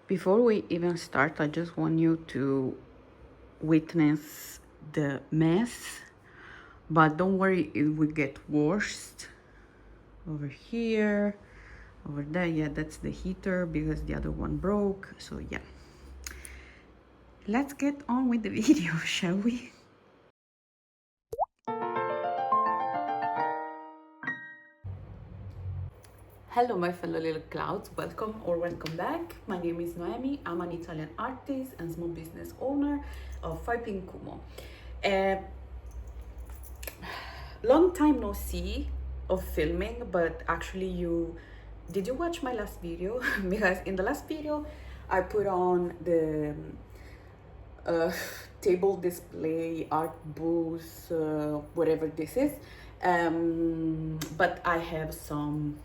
Before we even start, I just want you to witness the mess, but don't worry, it will get worse. Over here, over there, yeah, that's the heater because the other one broke. So yeah, let's get on with the video, shall we? Hello my fellow little clouds, welcome or welcome back. My name is Noemi. I'm an Italian artist and small business owner of fivepinkkumoshop. Long time no see of filming, but actually did you watch my last video? Because in the last video I put on the table display, art booth, whatever this is, but I have some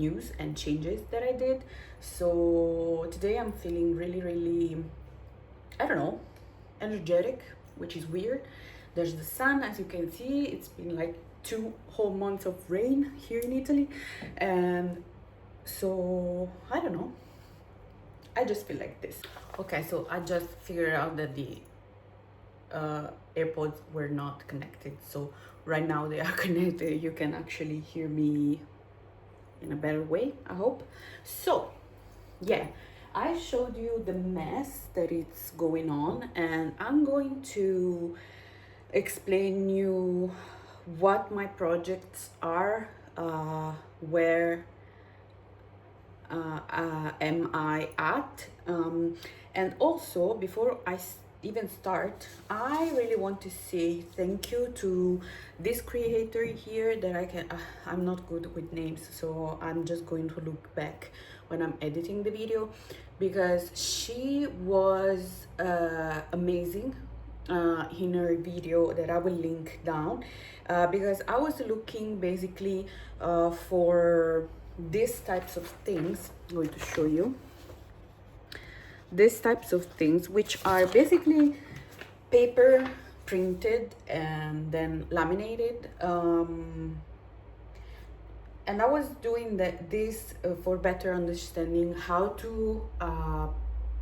news and changes that I did. So today I'm feeling really, I don't know, energetic, which is weird. There's the sun, as you can see. It's been like 2 whole months of rain here in Italy, and so I don't know, I just feel like this. Okay, so I just figured out that the AirPods were not connected, so right now they are connected. You can actually hear me in a better way, I hope. So yeah, I showed you the mess that it's going on, and I'm going to explain you what my projects are, where am I at, and also before I even start, I really want to say thank you to this creator here that I'm not good with names, so I'm just going to look back when I'm editing the video, because she was amazing in her video that I will link down, because I was looking basically for these types of things. I'm going to show you these types of things, which are basically paper printed and then laminated, and I was doing this for better understanding how to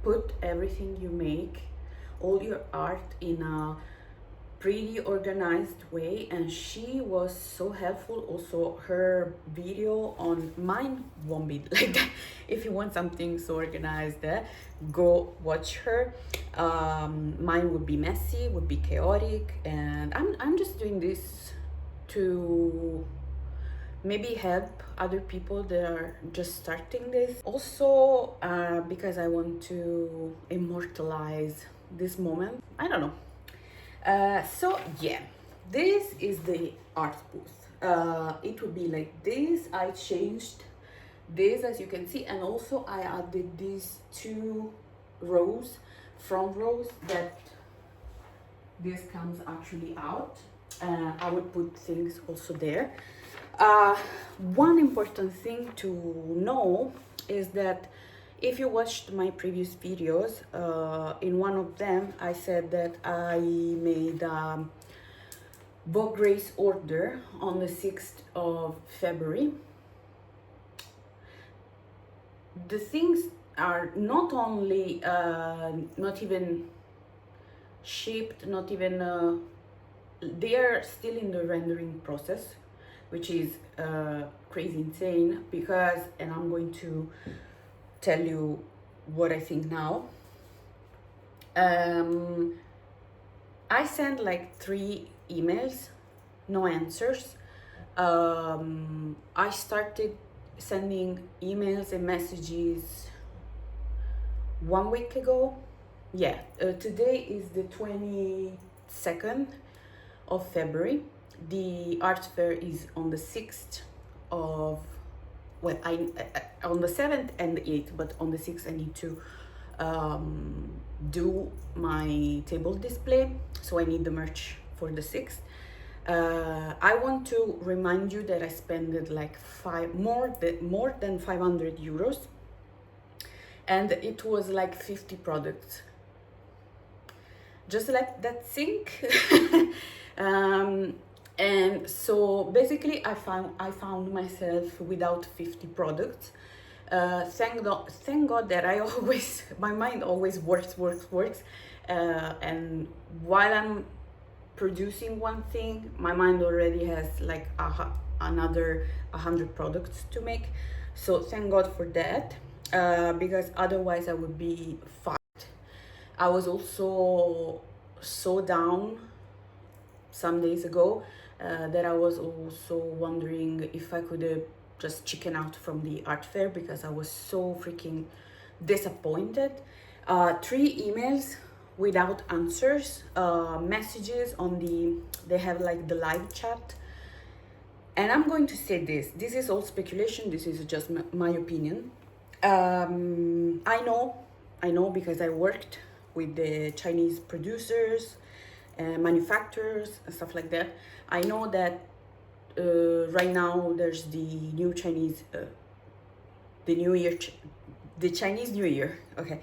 put everything you make, all your art, in a pretty organized way, and she was so helpful. Also, her video on mine won't be like that. If you want something so organized, go watch her. Mine would be messy, would be chaotic, and I'm just doing this to maybe help other people that are just starting this. Also, because I want to immortalize this moment, I don't know. So yeah, this is the art booth. It would be like this. I changed this, as you can see, and also I added these 2 rows, front rows, that this comes actually out. I would put things also there. One important thing to know is that if you watched my previous videos, in one of them I said that I made a Vograce order on the 6th of February. The things are not only not even shipped, not even they are still in the rendering process, which is crazy insane, because, and I'm going to tell you what I think now. I sent like 3 emails, no answers. I started sending emails and messages 1 week ago. Yeah, today is the 22nd of February. The art fair is on the 6th of, well, on the 7th and the 8th, but on the 6th I need to do my table display, so I need the merch for the 6th. I want to remind you that I spent like more than 500 euros, and it was like 50 products. Just let that sink. And so basically I found myself without 50 products, Thank God that I always, my mind always works. And while I'm producing one thing, my mind already has like another 100 products to make. So thank God for that, because otherwise I would be fucked. I was also so down some days ago, that I was also wondering if I could just chicken out from the art fair, because I was so freaking disappointed. 3 emails without answers, messages on they have like the live chat. And I'm going to say this is all speculation, this is just my opinion. I know because I worked with the Chinese producers, manufacturers and stuff like that. I know that right now there's the new Chinese, the New Year, the Chinese New Year, okay,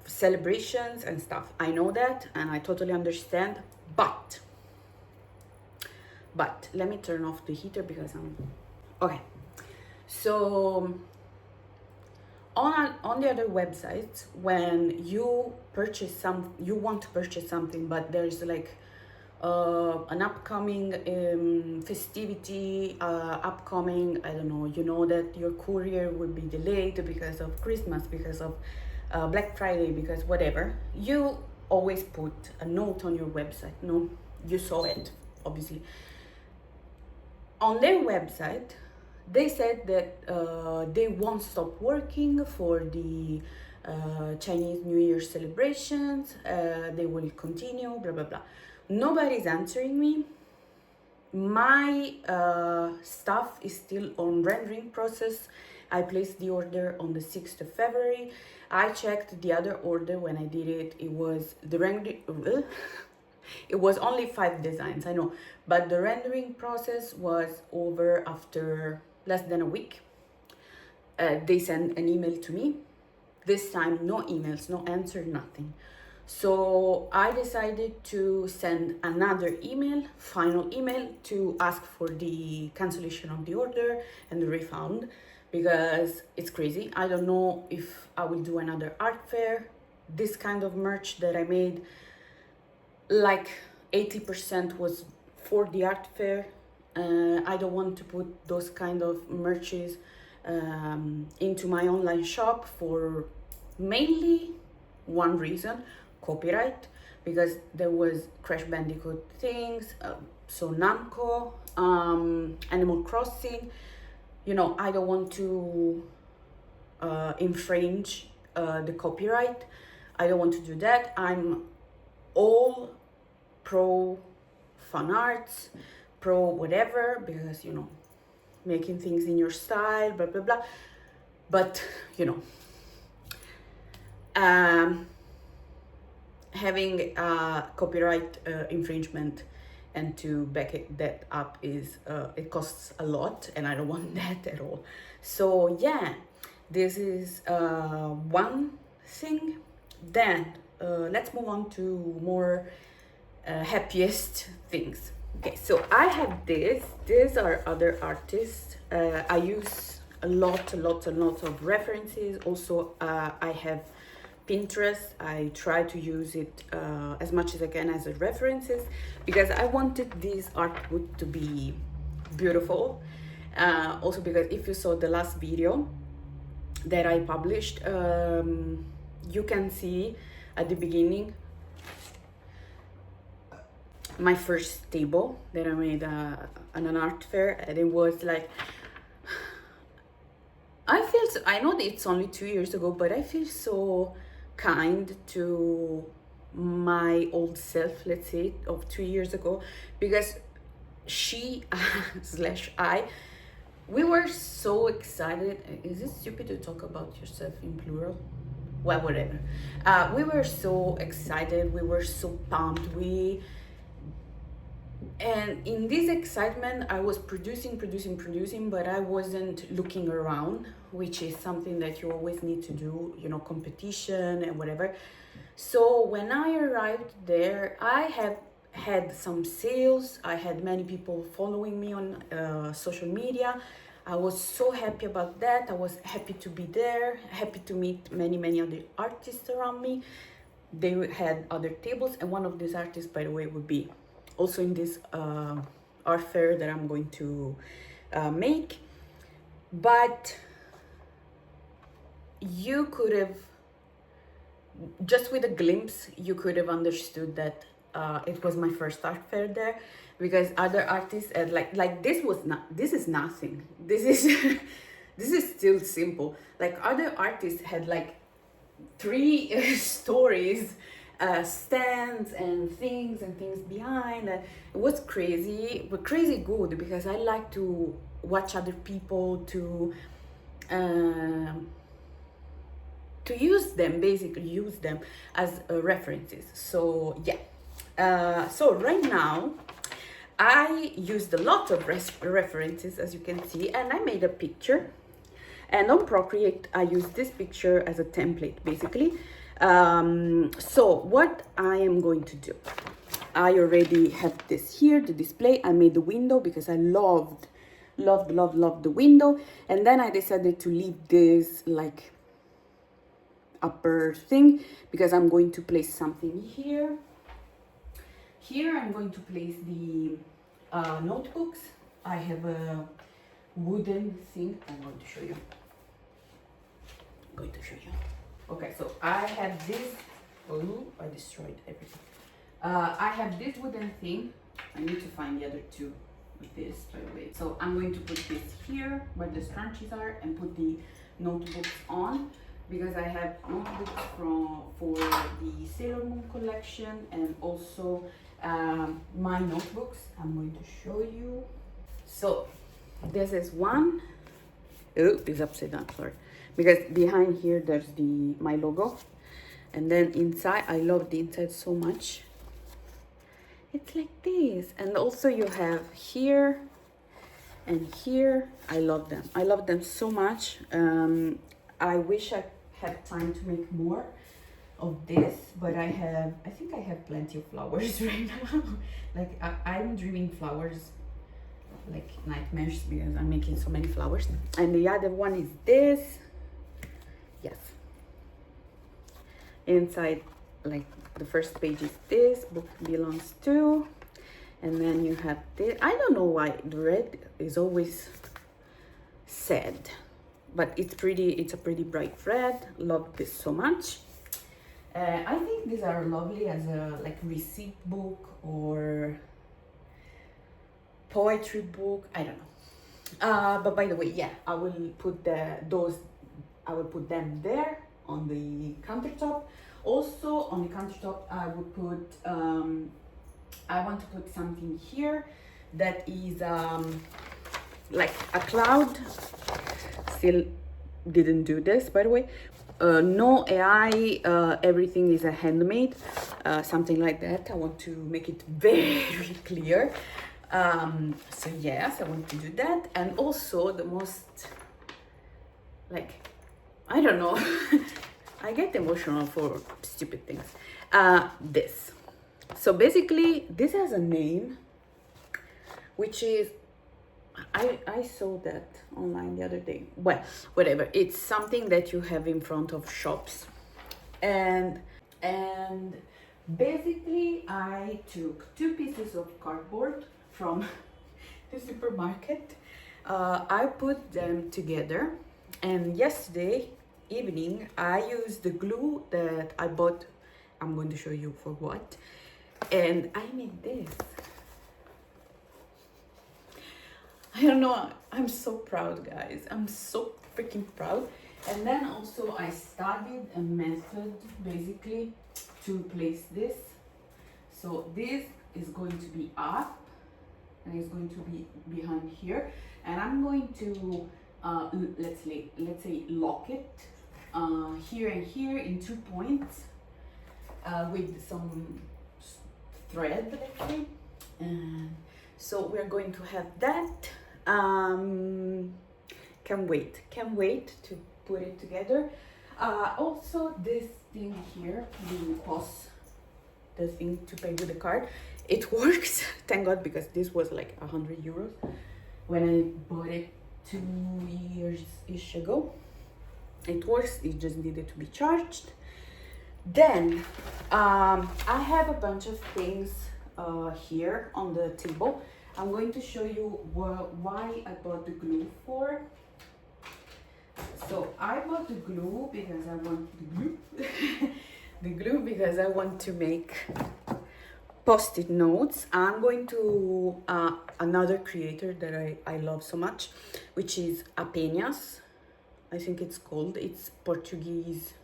celebrations and stuff. I know that and I totally understand, but let me turn off the heater because I'm okay. So on the other websites, when you want to purchase something, but there's like an upcoming festivity, upcoming, I don't know, you know that your courier will be delayed because of Christmas, because of Black Friday, because whatever, you always put a note on your website. No, you saw it, obviously. On their website, they said that they won't stop working for the Chinese New Year celebrations. They will continue, blah, blah, blah. Nobody's answering me. My stuff is still on rendering process. I placed the order on the 6th of February. I checked the other order when I did it. It was the rendering. It was only 5 designs, I know, but the rendering process was over after less than a week. They sent an email to me. This time, no emails, no answer, nothing. So I decided to send another email, final email, to ask for the cancellation of the order and the refund, because it's crazy. I don't know if I will do another art fair. This kind of merch that I made, like 80% was for the art fair. I don't want to put those kind of merches into my online shop for mainly one reason: copyright, because there was Crash Bandicoot things, so Namco, Animal Crossing. You know, I don't want to infringe the copyright. I don't want to do that. I'm all pro fun arts, pro whatever, because, you know, making things in your style, blah blah blah. But, you know, having copyright infringement and to back that up is it costs a lot, and I don't want that at all. So yeah, this is one thing. Then let's move on to more happiest things. Okay, so I have this. These are other artists. I use a lot of references. Also, I have Pinterest. I try to use it as much as I can as a references, because I wanted this artwork to be beautiful. Also because if you saw the last video that I published, you can see at the beginning my first table that I made on an art fair, and it was like, I know that it's only 2 years ago, but I feel so kind to my old self, let's say, of 2 years ago, because she slash I, we were so excited. Is it stupid to talk about yourself in plural? Well, whatever. We were so excited, we were so pumped, and in this excitement, I was producing, but I wasn't looking around, which is something that you always need to do, you know, competition and whatever. So when I arrived there, I have had some sales. I had many people following me on social media. I was so happy about that. I was happy to be there, happy to meet many other artists around me. They had other tables, and one of these artists, by the way, would be also in this art fair that I'm going to make. But you could have, just with a glimpse, you could have understood that it was my first art fair there, because other artists had like this is nothing. This is this is still simple. Like other artists had like 3 stories, stands and things behind. It was crazy, but crazy good, because I like to watch other people to use them, basically use them as references. So yeah, so right now I used a lot of references, as you can see, and I made a picture. And on Procreate, I use this picture as a template, basically. So what I am going to do, I already have this here, the display. I made the window because I loved the window. And then I decided to leave this like upper thing, because I'm going to place something here. Here I'm going to place the notebooks. I have a wooden thing. I'm going to show you. Okay, so I have this. Oh, I destroyed everything. I have this wooden thing. I need to find the other two with this, by the way. So I'm going to put this here where the scrunchies are and put the notebooks on, because I have notebooks for the Sailor Moon collection, and also my notebooks. I'm going to show you. So this is one. Oh, it's upside down, sorry. Because behind here there's my logo, and then inside, I love the inside so much. It's like this, and also you have here and here. I love them so much. I wish I had time to make more of this, but I think I have plenty of flowers right now. Like I'm dreaming flowers like nightmares, because I'm making so many flowers. And the other one is this. Yes, inside, like the first page is this book belongs to, and then you have this. I don't know why the red is always sad, but it's a pretty bright red. Love this so much. I think these are lovely as a like receipt book or poetry book. I don't know. But by the way, yeah, I will put I will put them there on the countertop. Also on the countertop, I would put, I want to put something here that is like a cloud. Still didn't do this, by the way. No AI, everything is a handmade, something like that. I want to make it very clear. So yes, I want to do that. And also the most, like, I don't know, I get emotional for stupid things. This. So basically, this has a name, which is, I saw that online the other day. Well, whatever. It's something that you have in front of shops. And basically, I took 2 pieces of cardboard from the supermarket. I put them together. And yesterday evening, I used the glue that I bought. I'm going to show you for what. And I made this. I don't know, I'm so proud, guys. I'm so freaking proud. And then also I studied a method basically to place this. So this is going to be up and it's going to be behind here. And I'm going to let's say lock it here and here in 2 points with some thread, let's say. And so we're going to have that. Can't wait to put it together. Also this thing here, the thing to pay with the card, it works. Thank God, because this was like 100 euros when I bought it 2 years-ish ago. It works, it just needed to be charged. Then I have a bunch of things here on the table. I'm going to show you why I bought the glue for. So I bought the glue because I want the glue because I want to make post-it notes. I'm going to another creator that I love so much, which is Apenas. I think it's called. It's Portuguese.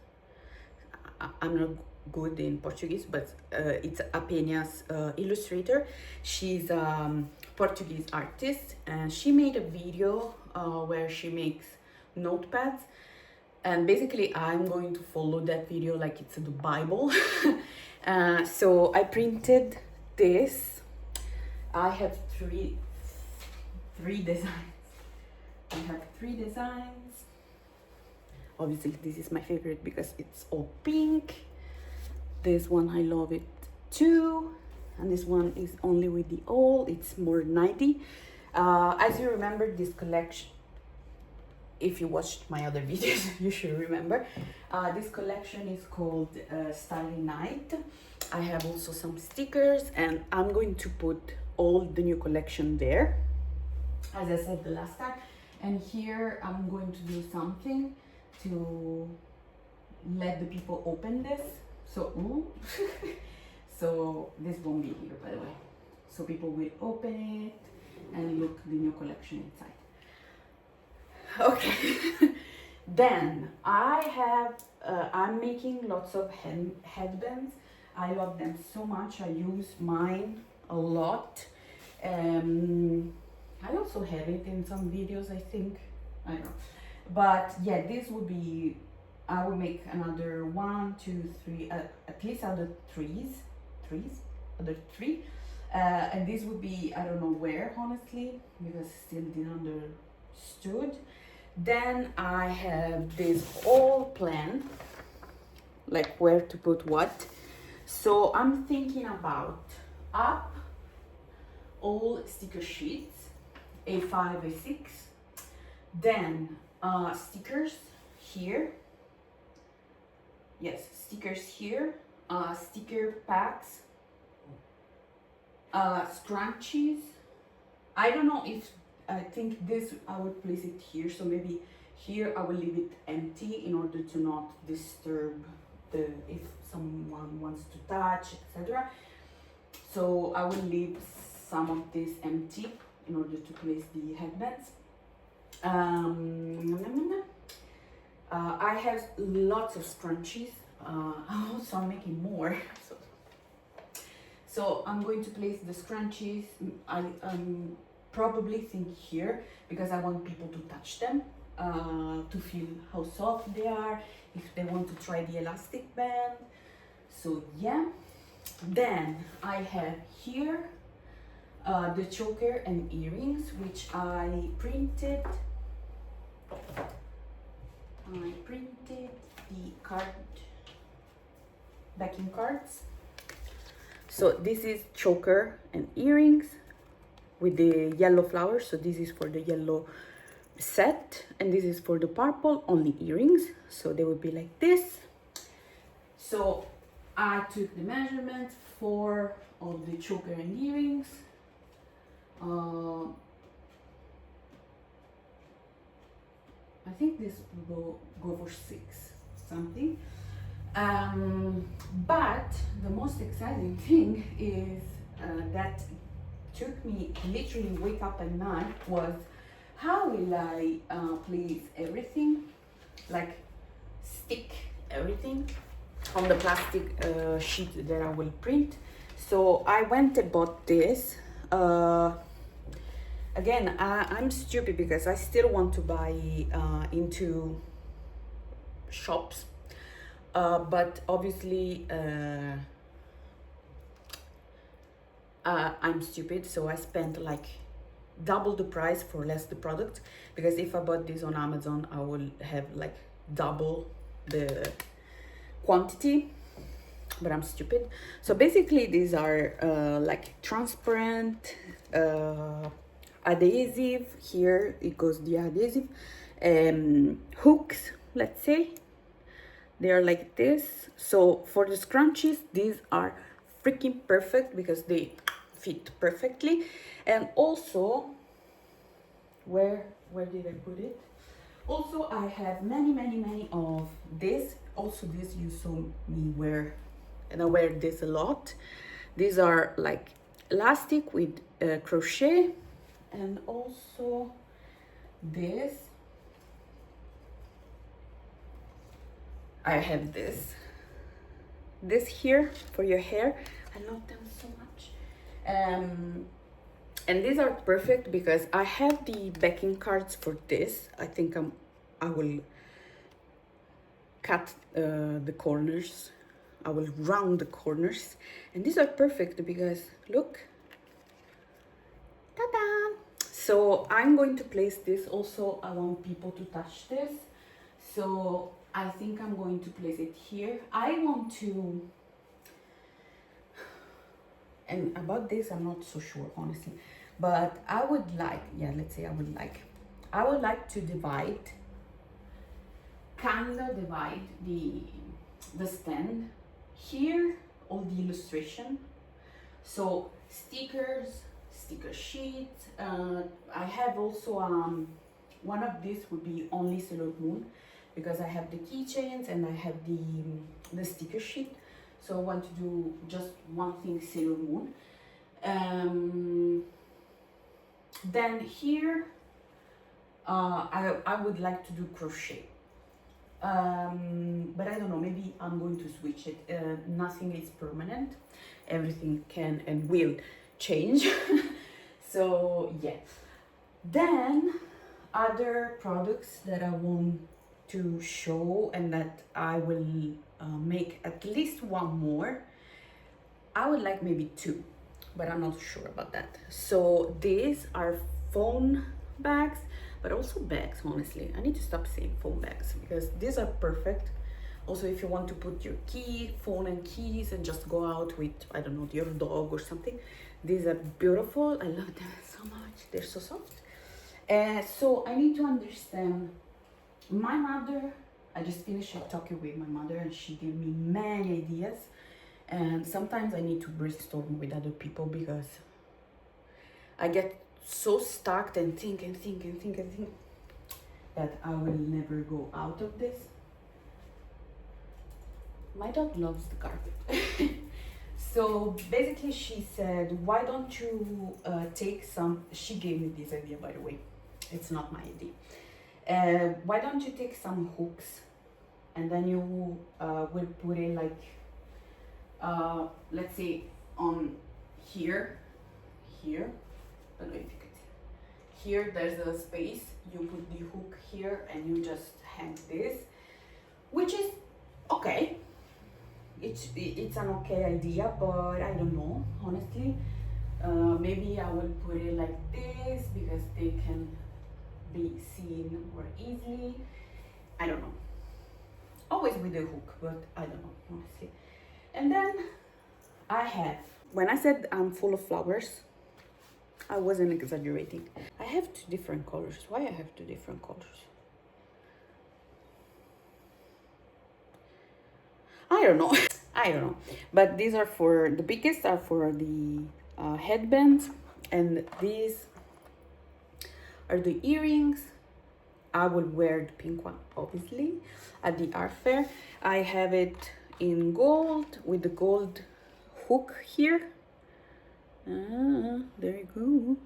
I'm not good in Portuguese, but it's Apenas illustrator. She's a Portuguese artist, and she made a video where she makes notepads, and basically I'm going to follow that video like it's the Bible. So I printed this. I have three designs. I have 3 designs. Obviously this is my favorite because it's all pink. This one I love it too, and this one is only with the all. It's more 90. As you remember, this collection, if you watched my other videos, you should remember. This collection is called Starry Night. I have also some stickers, and I'm going to put all the new collection there, as I said the last time. And here I'm going to do something to let the people open this. So, so this won't be here, by the way. So people will open it and look the new collection inside. Okay. Then I have I'm making lots of headbands. I love them so much. I use mine a lot. I also have it in some videos, I think. I don't know. But yeah, this would be, I will make another 1, 2, 3, at least other other 3. And this would be, I don't know where, honestly, because still didn't understood. Then I have this whole plan, like where to put what. So I'm thinking about up all sticker sheets, A5, A6, then stickers here, yes, stickers here, sticker packs, scrunchies. I don't know if, I think this, I would place it here, so maybe here I will leave it empty in order to not disturb if someone wants to touch, etc. So I will leave some of this empty in order to place the headbands. I have lots of scrunchies. So I'm making more. So I'm going to place the scrunchies. I probably think here because I want people to touch them, to feel how soft they are, if they want to try the elastic band. So yeah. Then I have here the choker and earrings, which I printed. I printed the backing cards. So this is choker and earrings with the yellow flowers. So this is for the yellow set, and this is for the purple only earrings. So they would be like this. So I took the measurements for all the choker and earrings. I think this will go for 6 something. But the most exciting thing is that took me literally wake up at night was how will I place everything, like stick everything on the plastic sheet that I will print. So I went and bought this. Again, I'm stupid because I still want to buy into shops, but obviously I'm stupid, so I spent like double the price for less the product, because if I bought this on Amazon I will have like double the quantity, but I'm stupid. So basically these are like transparent adhesive. Here it goes the adhesive. Hooks, let's say. They are like this. So for the scrunchies, these are freaking perfect because they fit perfectly. And also, where did I put it? Also, I have many of this. Also, this you saw me wear, and I wear this a lot. These are like elastic with crochet, and also this. I have this here for your hair. I love them so much. And these are perfect because I have the backing cards for this. I think I will cut the corners. I will round the corners. And these are perfect because look, ta-da! So I'm going to place this also. I want people to touch this. So I think I'm going to place it here. I want to, and about this I'm not so sure honestly, but I would like, yeah, let's say I would like to divide the stand here, all the illustration. So stickers, sticker sheets. I have also one of these would be only Sailor Moon because I have the keychains and I have the sticker sheet. So I want to do just one thing Sailor Moon. Then here I would like to do crochet. But I don't know, maybe I'm going to switch it. Nothing is permanent, everything can and will change. So yeah, then other products that I want to show and that I will make at least one more. I would like maybe two, but I'm not sure about that. So these are phone bags, but also bags. Honestly, I need to stop saying phone bags because these are perfect. Also, if you want to put your phone and keys and just go out with, I don't know, your dog or something, these are beautiful. I love them so much. They're so soft. So I need to understand my mother. I just finished talking with my mother and she gave me many ideas. And sometimes I need to brainstorm with other people because I get so stuck and think that I will never go out of this. My dog loves the carpet. So basically she said, why don't you take some, she gave me this idea, by the way, it's not my idea. Why don't you take some hooks and then you will put it like, let's say on here, I don't know if you can see. Here there's a space, you put the hook here and you just hang this, which is okay. It's an okay idea, but I don't know, honestly. Maybe I will put it like this because they can be seen more easily. I don't know. Always with the hook, but I don't know, honestly. And then I have, when I said I'm full of flowers, I wasn't exaggerating. I have two different colors. Why I have two different colors? I don't know. I don't know. But these are for, the biggest are for the headbands, and these are the earrings. I will wear the pink one, obviously, at the art fair. I have it in gold with the gold hook here. There you go.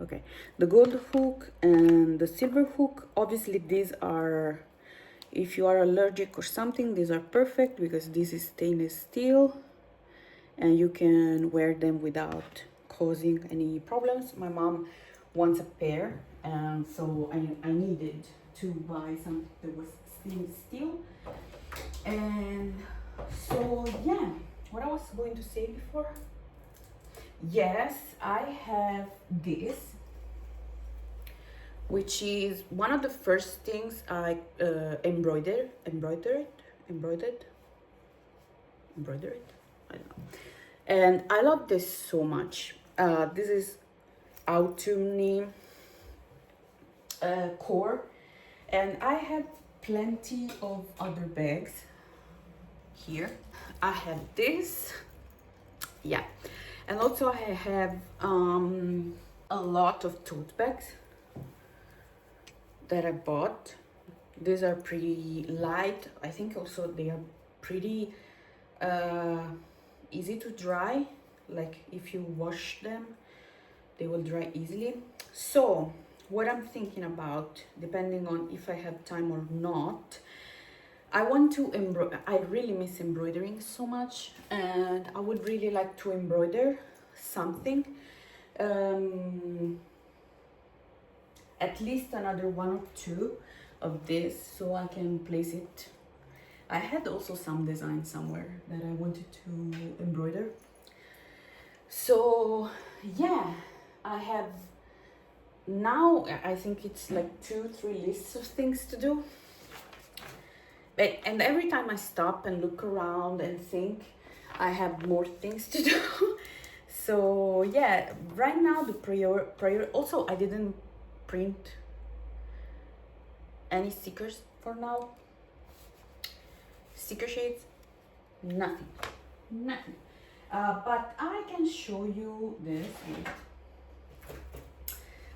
Okay, the gold hook and the silver hook. Obviously, these are, if you are allergic or something, these are perfect because this is stainless steel and you can wear them without causing any problems. My mom wants a pair, and so I needed to buy something that was stainless steel. And so yeah, what I was going to say before, yes, I have this, which is one of the first things I embroidered, I don't know. And I love this so much. This is autumny core. And I have plenty of other bags here. I have this, yeah, and also I have a lot of tote bags that I bought. These are pretty light. I think also they are pretty easy to dry. Like if you wash them, they will dry easily. So what I'm thinking about, depending on if I have time or not, I want to embroider. I really miss embroidering so much, and I would really like to embroider something. At least another one or two of this, so I can place it. I had also some design somewhere that I wanted to embroider. So yeah, I have now, I think it's like 2-3 lists of things to do. And every time I stop and look around and think, I have more things to do. So yeah, right now the prior also I didn't print any stickers for now. Sticker sheets, nothing. But I can show you this.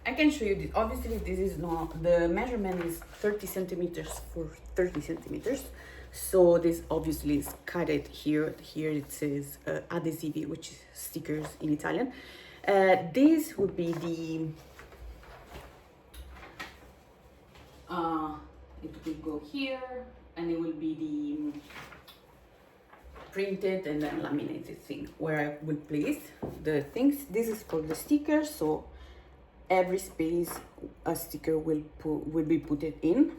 I can show you this. Obviously this is not, the measurement is 30 centimeters for 30 centimeters. So this obviously is cut it here. Here it says adesivi, which is stickers in Italian. This would be the, it will go here, and it will be the printed and then laminated thing where I will place the things. This is for the stickers, so every space a sticker will be put it in.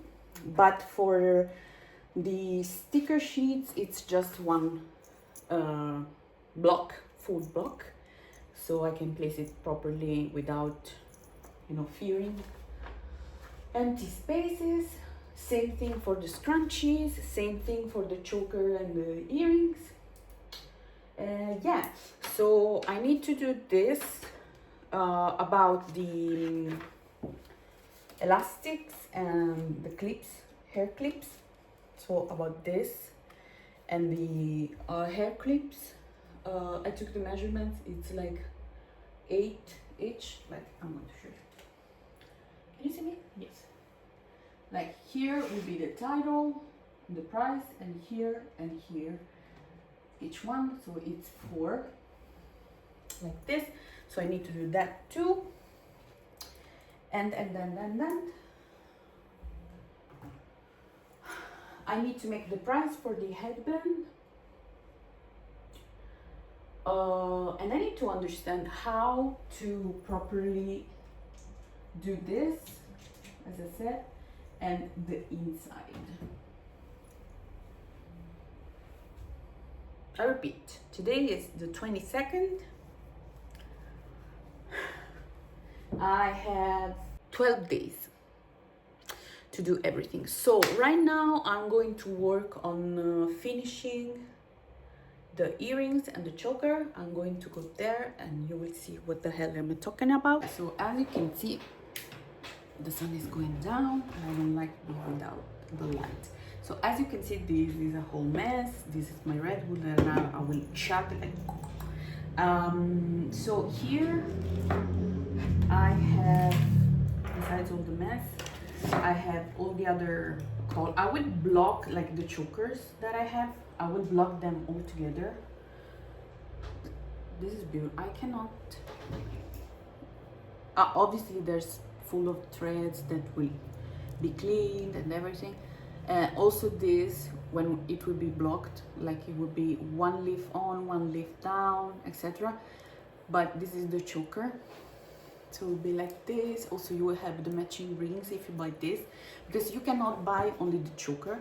But for the sticker sheets, it's just one block, full block, so I can place it properly without, you know, fearing empty spaces. Same thing for the scrunchies, same thing for the choker and the earrings. Yeah, so I need to do this about the elastics and the clips, hair clips. So about this and the hair clips, I took the measurements. It's like 8 each. Like, I'm not sure. Can you see me? Yes. Like here will be the title, the price, and here each one. So it's 4 like this. So I need to do that too. And then I need to make the price for the headband. And I need to understand how to properly do this, as I said, and the inside. I repeat, today is the 22nd. I have 12 days to do everything. So right now I'm going to work on finishing the earrings and the choker. I'm going to go there and you will see what the hell I'm talking about. So as you can see, the sun is going down and I don't like being without the light. So as you can see, this is a whole mess. This is my red wood and now I will chop it. So here I have, besides all the mess, I have all the other I will block like the chokers that I have. I will block them all together. This is beautiful. I cannot. Obviously, there's full of threads that will be cleaned and everything. Also, this when it will be blocked, like it will be one leaf on, one leaf down, etc. But this is the choker. So it will be like this. Also, you will have the matching rings if you buy this, because you cannot buy only the choker.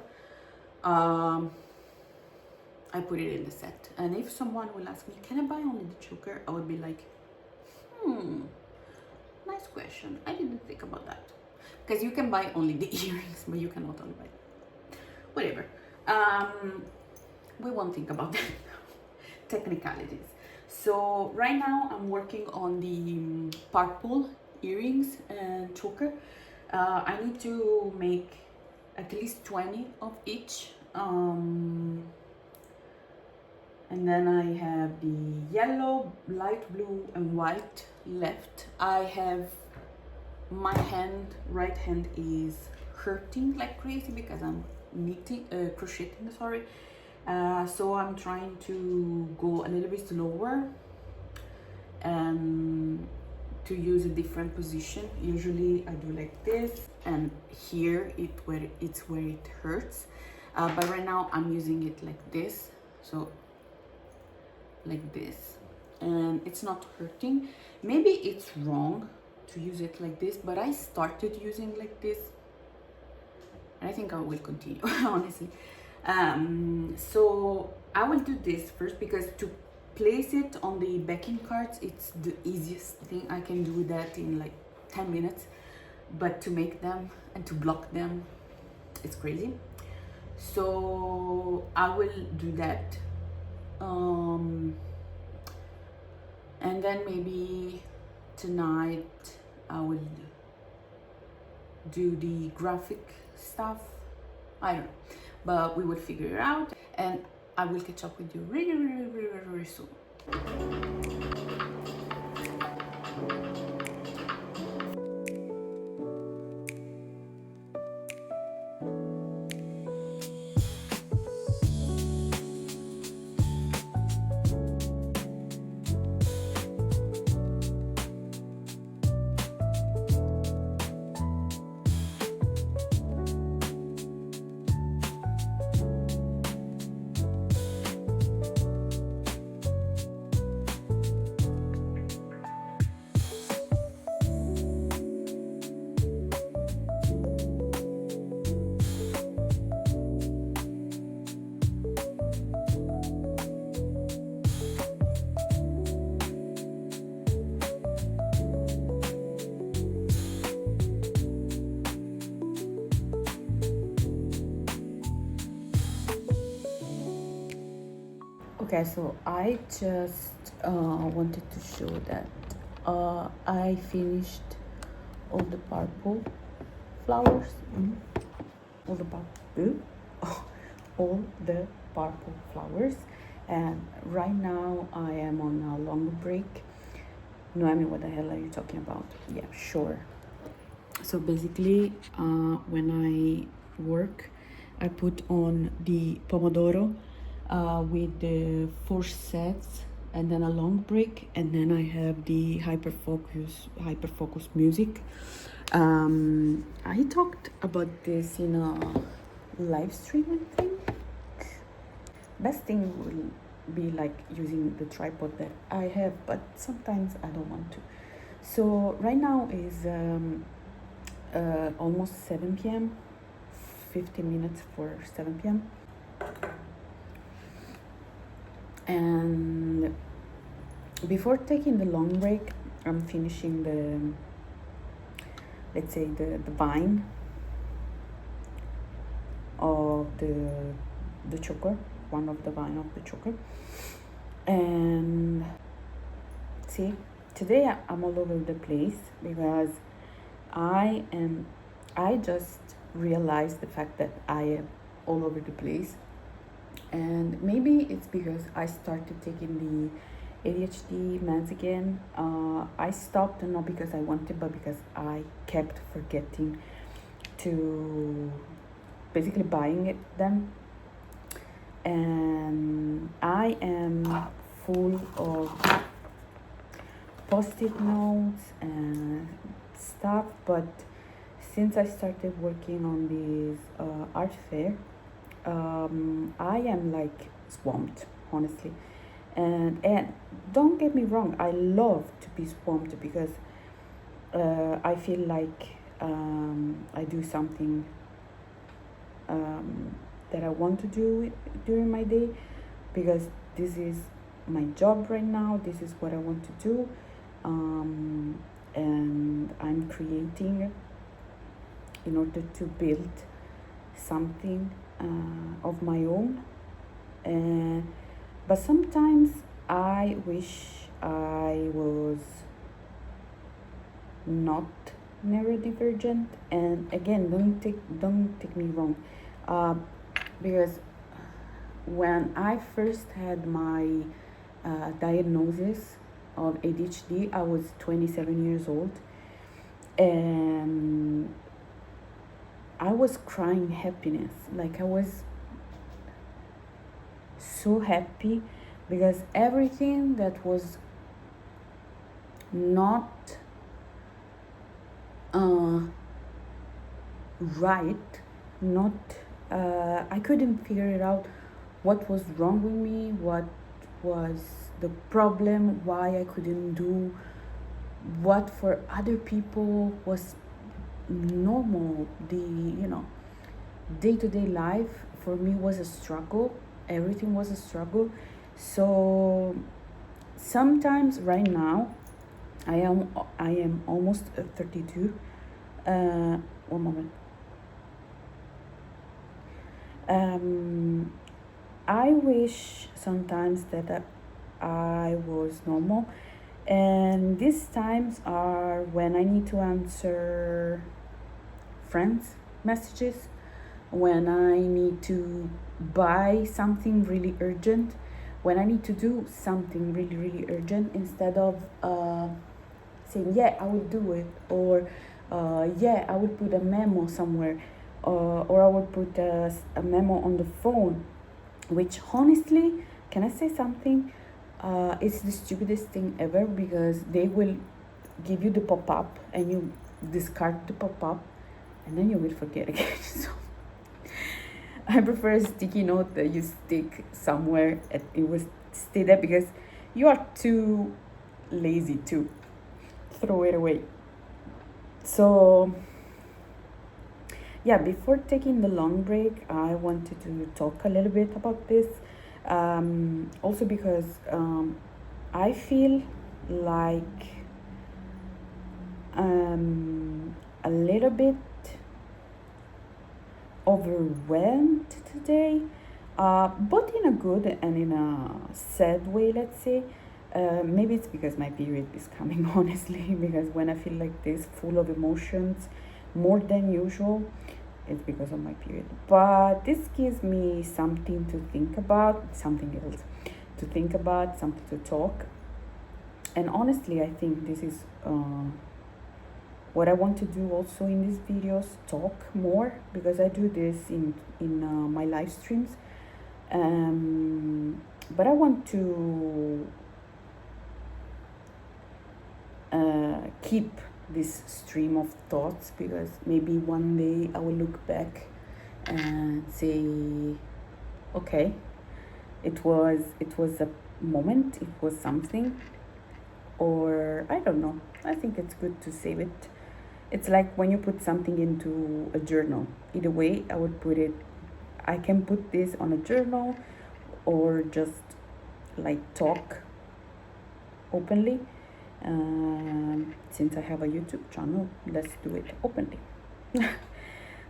I put it in the set, and if someone will ask me, can I buy only the choker? I would be like, nice question. I didn't think about that, because you can buy only the earrings, but you cannot only buy. Whatever. We won't think about that. Technicalities. So right now I'm working on the purple earrings and choker. I need to make at least 20 of each. And then I have the yellow, light blue and white left. I have my right hand is hurting like crazy because I'm crocheting, sorry. So I'm trying to go a little bit slower and to use a different position. Usually I do like this, and here it's where it hurts. But right now I'm using it like this, so like this, and it's not hurting. Maybe it's wrong to use it like this, but I started using like this, and I think I will continue honestly. So I will do this first because to place it on the backing cards, it's the easiest thing. I can do that in like 10 minutes, but to make them and to block them, it's crazy. So I will do that, and then maybe tonight I will do the graphic stuff. I don't know, but we will figure it out, and I will catch up with you really soon. Okay, so I just wanted to show that I finished all the purple flowers, all the purple, all the purple flowers, and right now I am on a long break. No, I mean, what the hell are you talking about? Yeah, sure. So basically, when I work, I put on the Pomodoro with the 4 sets and then a long break, and then I have the hyperfocus music. I talked about this in a live stream, I think. Best thing will be like using the tripod that I have, but sometimes I don't want to. So right now is almost 7 p.m. 15 minutes for 7 p.m. And before taking the long break, I'm finishing the, let's say, the vine of the choker, one of the vine of the choker. And see, today I'm all over the place because I just realized the fact that I am all over the place. And maybe it's because I started taking the ADHD meds again. I stopped, not because I wanted, but because I kept forgetting to basically buying them. And I am full of post-it notes and stuff, but since I started working on this art fair, I am like swamped, honestly. And don't get me wrong, I love to be swamped because I feel like I do something that I want to do during my day, because this is my job right now, this is what I want to do, and I'm creating in order to build something of my own. But sometimes I wish I was not neurodivergent. And again, don't take me wrong, uh, because when I first had my diagnosis of ADHD, I was 27 years old, and I was crying happiness. Like, I was so happy because everything that was not right, not I couldn't figure it out what was wrong with me, what was the problem, why I couldn't do what for other people was normal. The day-to-day life for me was a struggle. Everything was a struggle. So sometimes right now I am almost 32. One moment. I wish sometimes that I was normal, and these times are when I need to answer friends' messages, when I need to buy something really urgent, when I need to do something really, really urgent, instead of saying, yeah, I will do it, or yeah, I will put a memo somewhere, or I will put a memo on the phone, which honestly, can I say something? It's the stupidest thing ever, because they will give you the pop-up and you discard the pop-up and then you will forget again. So I prefer a sticky note that you stick somewhere and it will stay there, because you are too lazy to throw it away. So yeah, before taking the long break, I wanted to talk a little bit about this. Also because I feel like a little bit overwhelmed today, both in a good and in a sad way, let's say. Maybe it's because my period is coming, honestly, because when I feel like this, full of emotions, more than usual, it's because of my period. But this gives me something to think about, something else to think about, something to talk. And honestly, I think this is what I want to do also in these videos, talk more, because I do this in my live streams. But I want to keep this stream of thoughts, because maybe one day I will look back and say, okay, it was a moment, it was something, or I don't know. I think it's good to save it. It's like when you put something into a journal. Either way, I can put this on a journal, or just like talk openly. Since I have a YouTube channel, let's do it openly.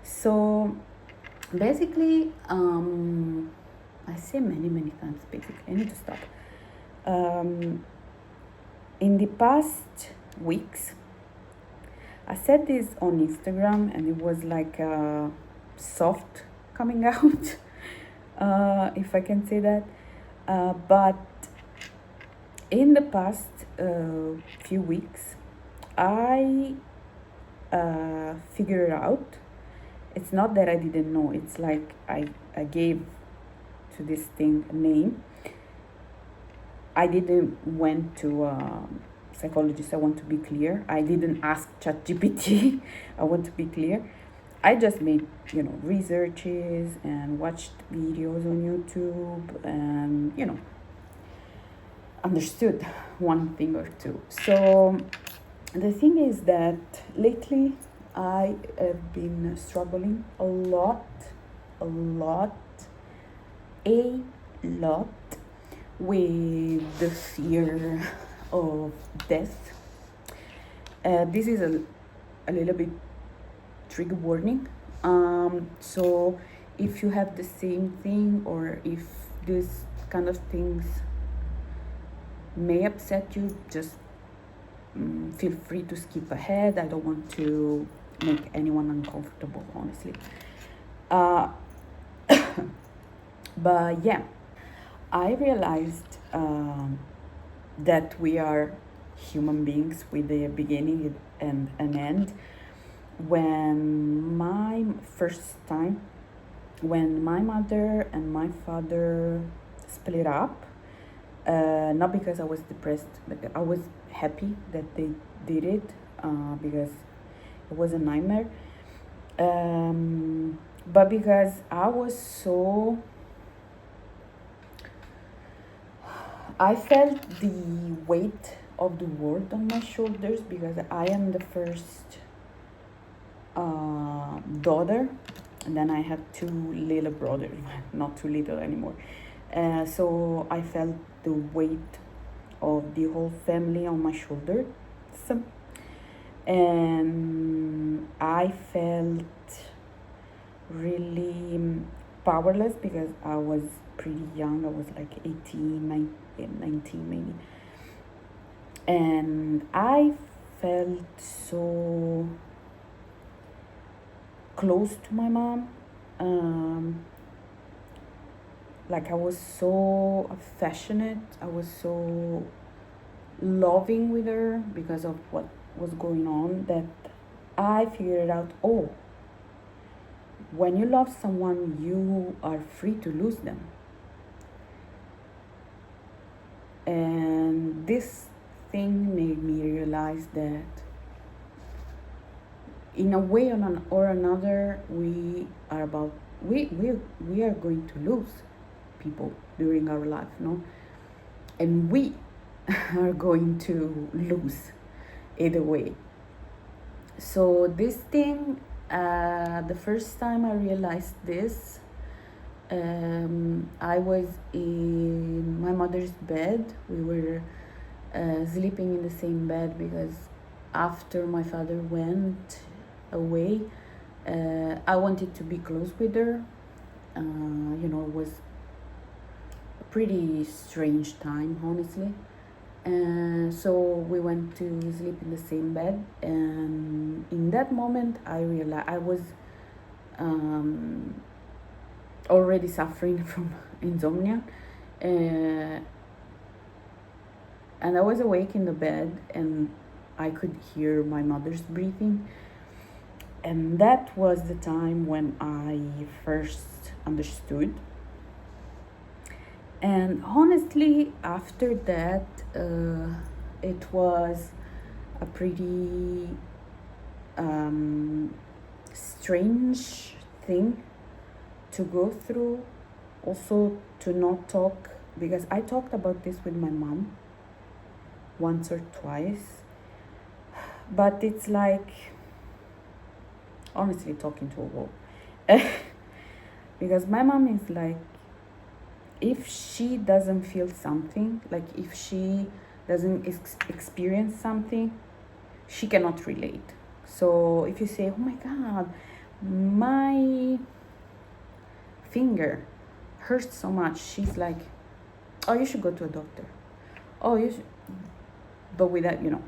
So basically, I say many times basically, I need to stop. In the past weeks, I said this on Instagram, and it was like soft coming out, if I can say that. But in the past few weeks, I figured out, it's not that I didn't know, it's like I gave to this thing a name. I didn't went to a psychologist, I want to be clear. I didn't ask ChatGPT, I want to be clear. I just made, researches and watched videos on YouTube, and, understood one thing or two. So the thing is that lately I have been struggling a lot with the fear of death. This is a little bit trigger warning. So if you have the same thing, or if this kind of things may upset you, just feel free to skip ahead. I don't want to make anyone uncomfortable, honestly. Uh, but yeah, I realized that we are human beings with a beginning and an end. When my first time, when my mother and my father split up, not because I was depressed, but I was happy that they did it, because it was a nightmare. But because I felt the weight of the world on my shoulders, because I am the first daughter, and then I have two little brothers, not too little anymore. So I felt the weight of the whole family on my shoulders, and I felt really powerless, because I was pretty young. I was like 18, 19 maybe, and I felt so close to my mom. Like I was so affectionate, I was so loving with her because of what was going on, that I figured out, oh, when you love someone, you are free to lose them. And this thing made me realize that in a way or another, we are going to lose people during our life, no? And we are going to lose either way. So this thing, the first time I realized this, I was in my mother's bed. We were sleeping in the same bed, because after my father went away, I wanted to be close with her. It was a pretty strange time, honestly. So we went to sleep in the same bed, and in that moment I realized I was already suffering from insomnia, and I was awake in the bed, and I could hear my mother's breathing. And that was the time when I first understood. And honestly, after that, it was a pretty strange thing to go through. Also, to not talk, because I talked about this with my mom once or twice, but it's like honestly talking to a wall. Because my mom is like, if she doesn't feel something, like if she doesn't experience something, she cannot relate. So if you say, oh my god, my finger hurts so much, she's like, oh, you should go to a doctor. Oh, you should. But with that, you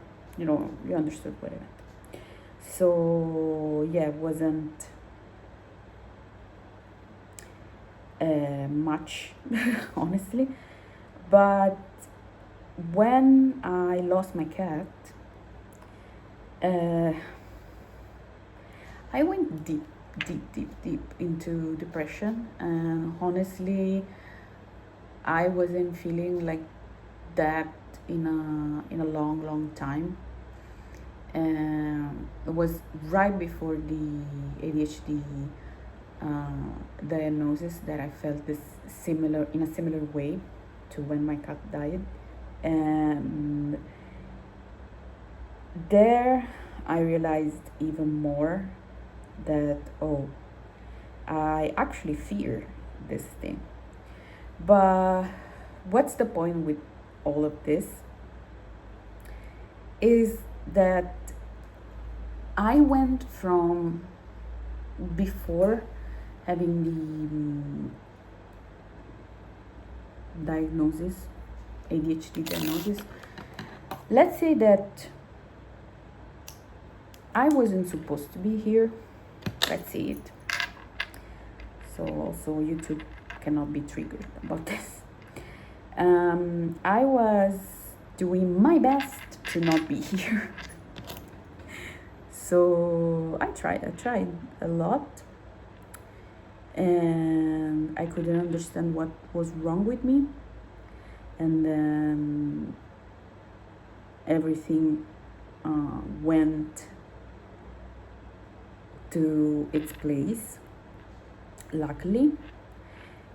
understood what I meant. So yeah, it wasn't much, honestly. But when I lost my cat, I went deep into depression, and honestly, I wasn't feeling like that in a long time. It was right before the ADHD diagnosis that I felt this in a similar way to when my cat died. And there I realized even more that, oh, I actually fear this thing. But what's the point with all of this is that I went from before having the diagnosis ADHD diagnosis. Let's say that I wasn't supposed to be here. Let's say it. So also YouTube cannot be triggered about this. I was doing my best to not be here. So I tried a lot, and I couldn't understand what was wrong with me. And then everything went to its place, luckily.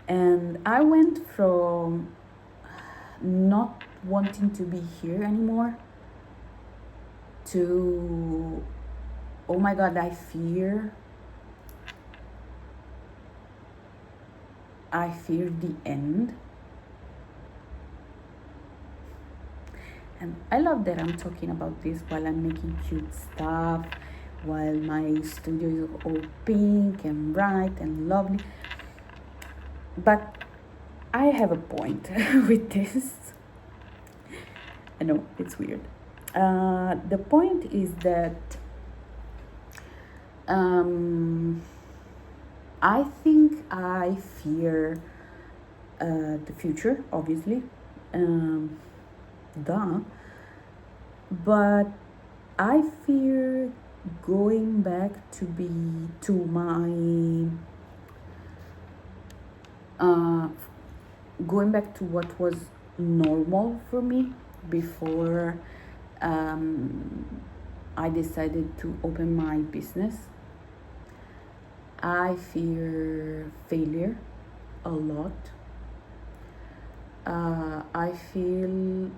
And I went from not wanting to be here anymore to, oh my god, I fear the end. And I love that I'm talking about this while I'm making cute stuff, while my studio is all pink and bright and lovely. But I have a point with this. I know, it's weird. The point is that I think I fear the future, obviously. But I fear going back to my going back to what was normal for me before I decided to open my business. I fear failure a lot. I fear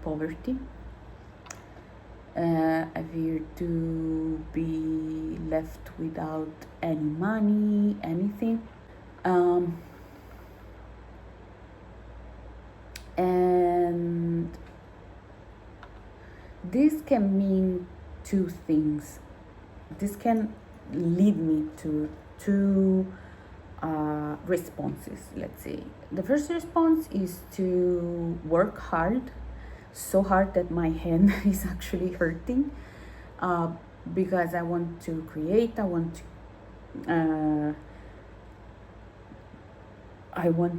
poverty. I fear to be left without any money, anything. And this can mean two things. This can lead me to two responses, let's say. The first response is to work hard, so hard that my hand is actually hurting, because I want to create, I want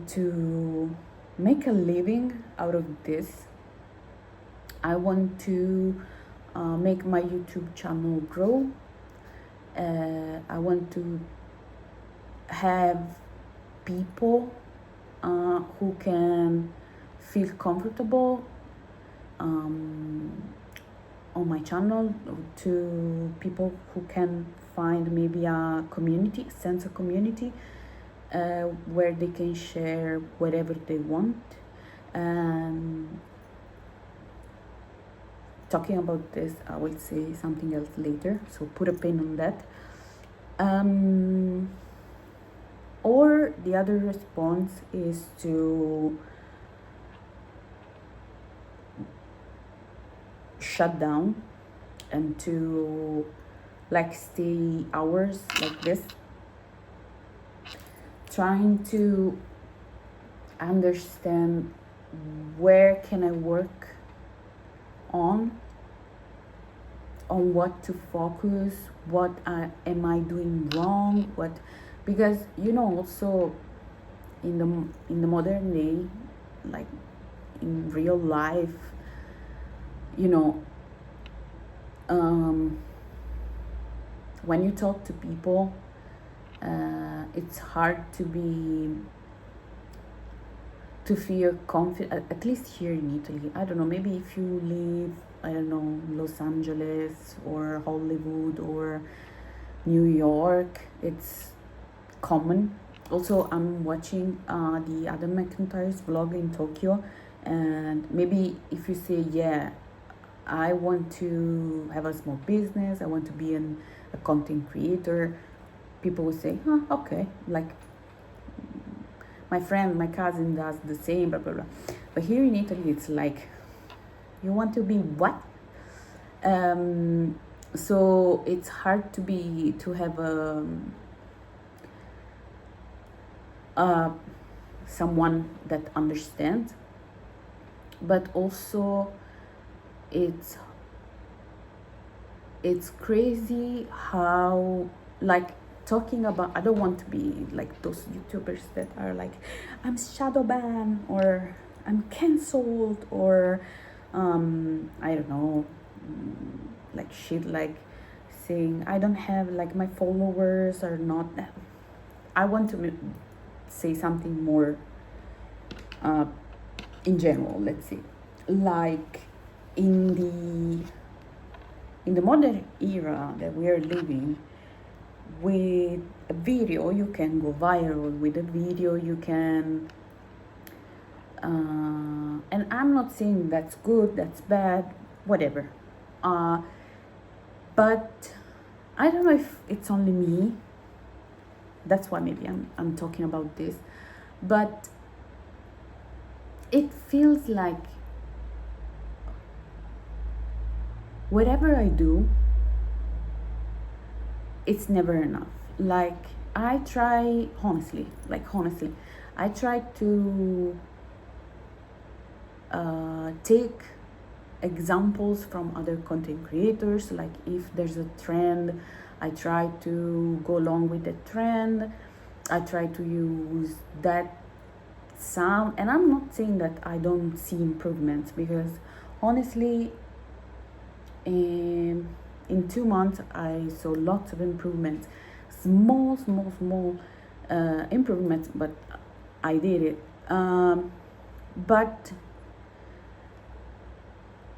to make a living out of this. I want to make my YouTube channel grow. I want to have people who can feel comfortable on my channel, to people who can find maybe a community, sense of community, where they can share whatever they want. And talking about this, I will say something else later, so put a pin on that. Or the other response is to shut down and to stay hours like this, trying to understand where can I work on what to focus, what am I doing wrong, because also in the modern day, like in real life, when you talk to people, it's hard to feel confident, at least here in Italy. I don't know, maybe if you live, I don't know, Los Angeles or Hollywood or New York, it's common. Also, I'm watching the Adam McIntyre's vlog in Tokyo, and maybe if you say, yeah, I want to have a small business, I want to be a content creator, people will say, oh, okay, like my friend, my cousin does the same, blah, blah, blah. But here in Italy, it's like, you want to be what? So it's hard to have someone that understands, but also it's crazy how, like, talking about, I don't want to be like those YouTubers that are like, I'm shadow banned or I'm cancelled, or I don't know, like shit, like saying I don't have, like, my followers are not. I want to say something more in general, let's say, like in the modern era that we are living. With a video you can go viral, with a video you can and I'm not saying that's good, that's bad, whatever, but I don't know if it's only me, that's why maybe I'm talking about this, but it feels like whatever I do, it's never enough. Like, I try, honestly, I try to take examples from other content creators. Like, if there's a trend, I try to go along with the trend. I try to use that sound, and I'm not saying that I don't see improvements, because honestly, in 2 months I saw lots of improvements, small improvements, but I did it. But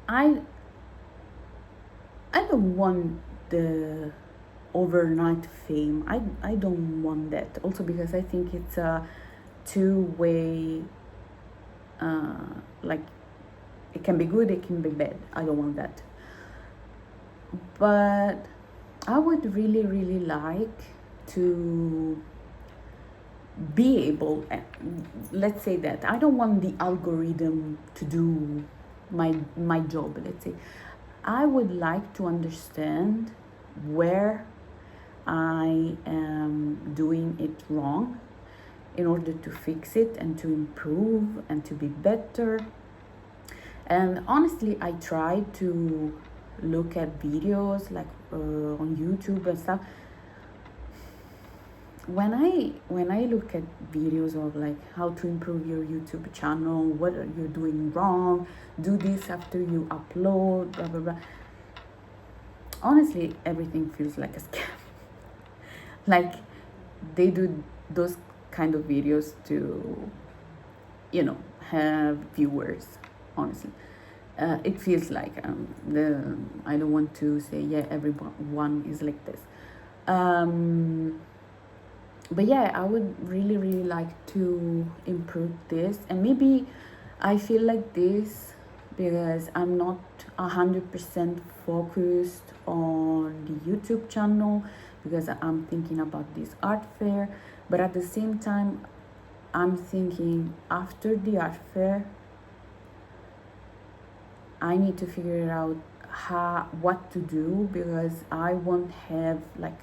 I don't want the overnight fame. I don't want that, also because I think it's a two-way, like, it can be good, it can be bad. I don't want that. But I would really like to be able, let's say that I don't want the algorithm to do my job, let's say. I would like to understand where I am doing it wrong in order to fix it and to improve and to be better. And honestly, I try to look at videos like on YouTube and stuff. When I look at videos of like how to improve your YouTube channel, what are you doing wrong, do this after you upload, blah blah blah, honestly everything feels like a scam. Like, they do those kind of videos to, you know, have viewers, honestly. It feels like I don't want to say, yeah, everyone is like this. But yeah, I would really like to improve this. And maybe I feel like this because I'm not 100% focused on the YouTube channel, because I'm thinking about this art fair. But at the same time, I'm thinking after the art fair, I need to figure out what to do, because I won't have, like,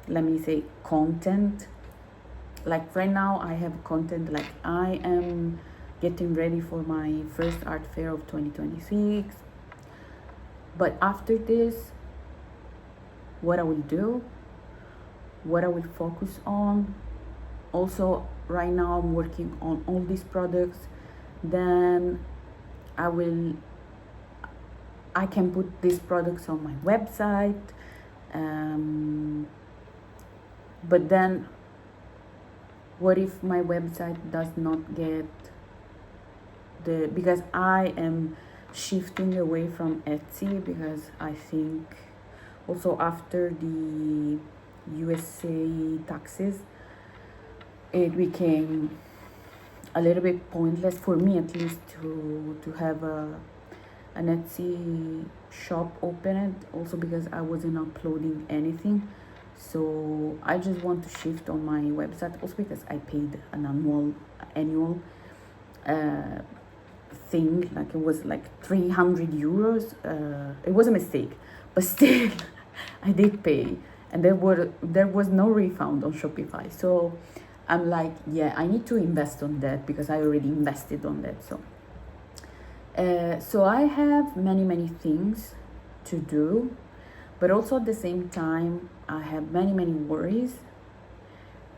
let me say, content. Like right now I have content, like I am getting ready for my first art fair of 2026. But after this, what I will do, what I will focus on. Also, right now I'm working on all these products. Then I can put these products on my website. But then what if my website does not get because I am shifting away from Etsy, because I think also after the USA taxes, it became a little bit pointless for me, at least, to have an Etsy shop open, also because I wasn't uploading anything. So I just want to shift on my website, also because I paid an annual thing, like it was like 300 euros. It was a mistake, but still I did pay, and there was no refund on Shopify. So I'm like, yeah, I need to invest on that because I already invested on that. So I have many things to do, but also at the same time I have many worries.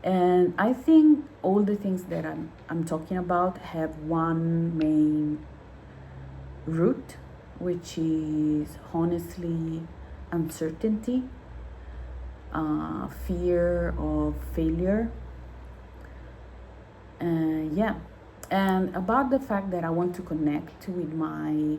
And I think all the things that I'm talking about have one main root, which is honestly uncertainty, fear of failure. Yeah, and about the fact that I want to connect with my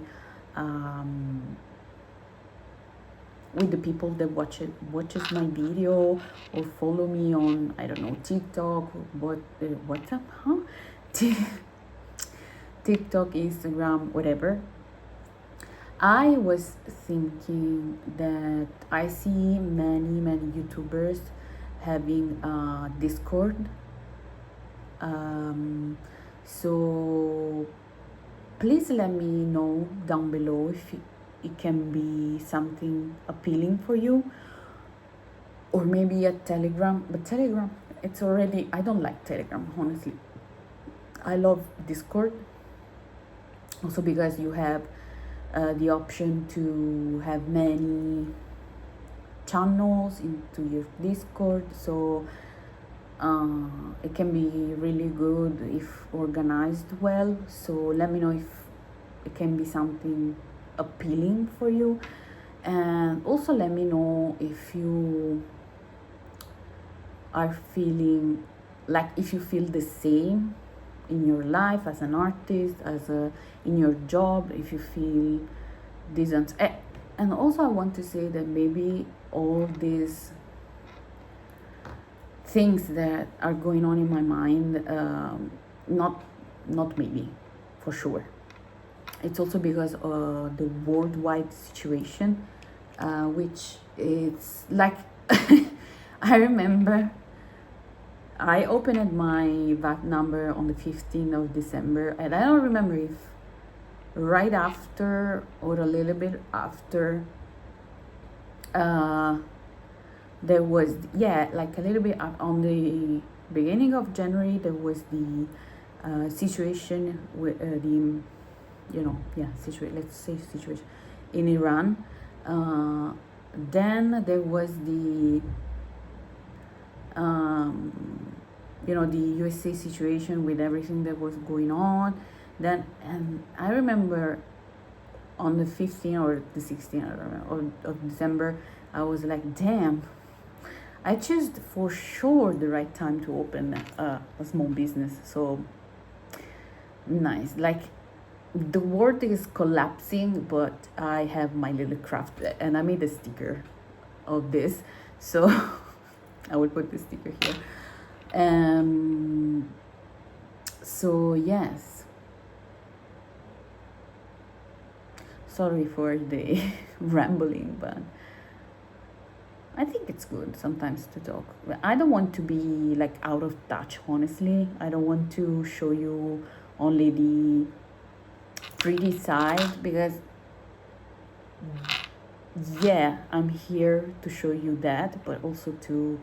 with the people that watches my video or follow me on, I don't know, TikTok, WhatsApp, TikTok, Instagram, whatever. I was thinking that I see many YouTubers having Discord. So please let me know down below if it can be something appealing for you, or maybe a Telegram. But Telegram, it's already, I don't like Telegram, honestly. I love Discord also because you have the option to have many channels into your Discord, so it can be really good if organized well. So let me know if it can be something appealing for you, and also let me know if you are feeling like, if you feel the same in your life as an artist, in your job, if you feel this. And also I want to say that maybe all these things that are going on in my mind, not maybe, for sure, it's also because the worldwide situation, which it's like I remember I opened my VAT number on the 15th of December, and I don't remember if right after or a little bit after there was, yeah, like a little bit up on the beginning of January, there was the situation with let's say situation in Iran. Then there was the the USA situation with everything that was going on. Then, and I remember on the 15th or the 16th, I don't remember, of December, I was like, damn, I chose for sure the right time to open a small business. So nice. Like, the world is collapsing, but I have my little craft, and I made a sticker of this. So I will put the sticker here. So yes. Sorry for the rambling, but I think it's good sometimes to talk. I don't want to be like out of touch, honestly. I don't want to show you only the pretty side, because yeah, I'm here to show you that, but also to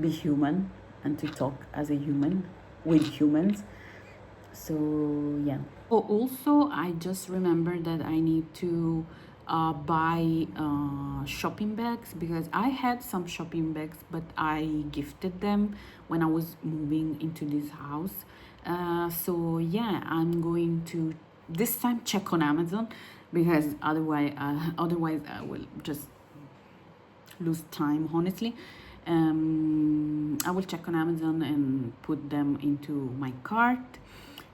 be human and to talk as a human with humans. So yeah. Oh, also I just remembered that I need to buy shopping bags, because I had some shopping bags, but I gifted them when I was moving into this house. So yeah, I'm going to this time check on Amazon, because otherwise I will just lose time, honestly. I will check on Amazon and put them into my cart,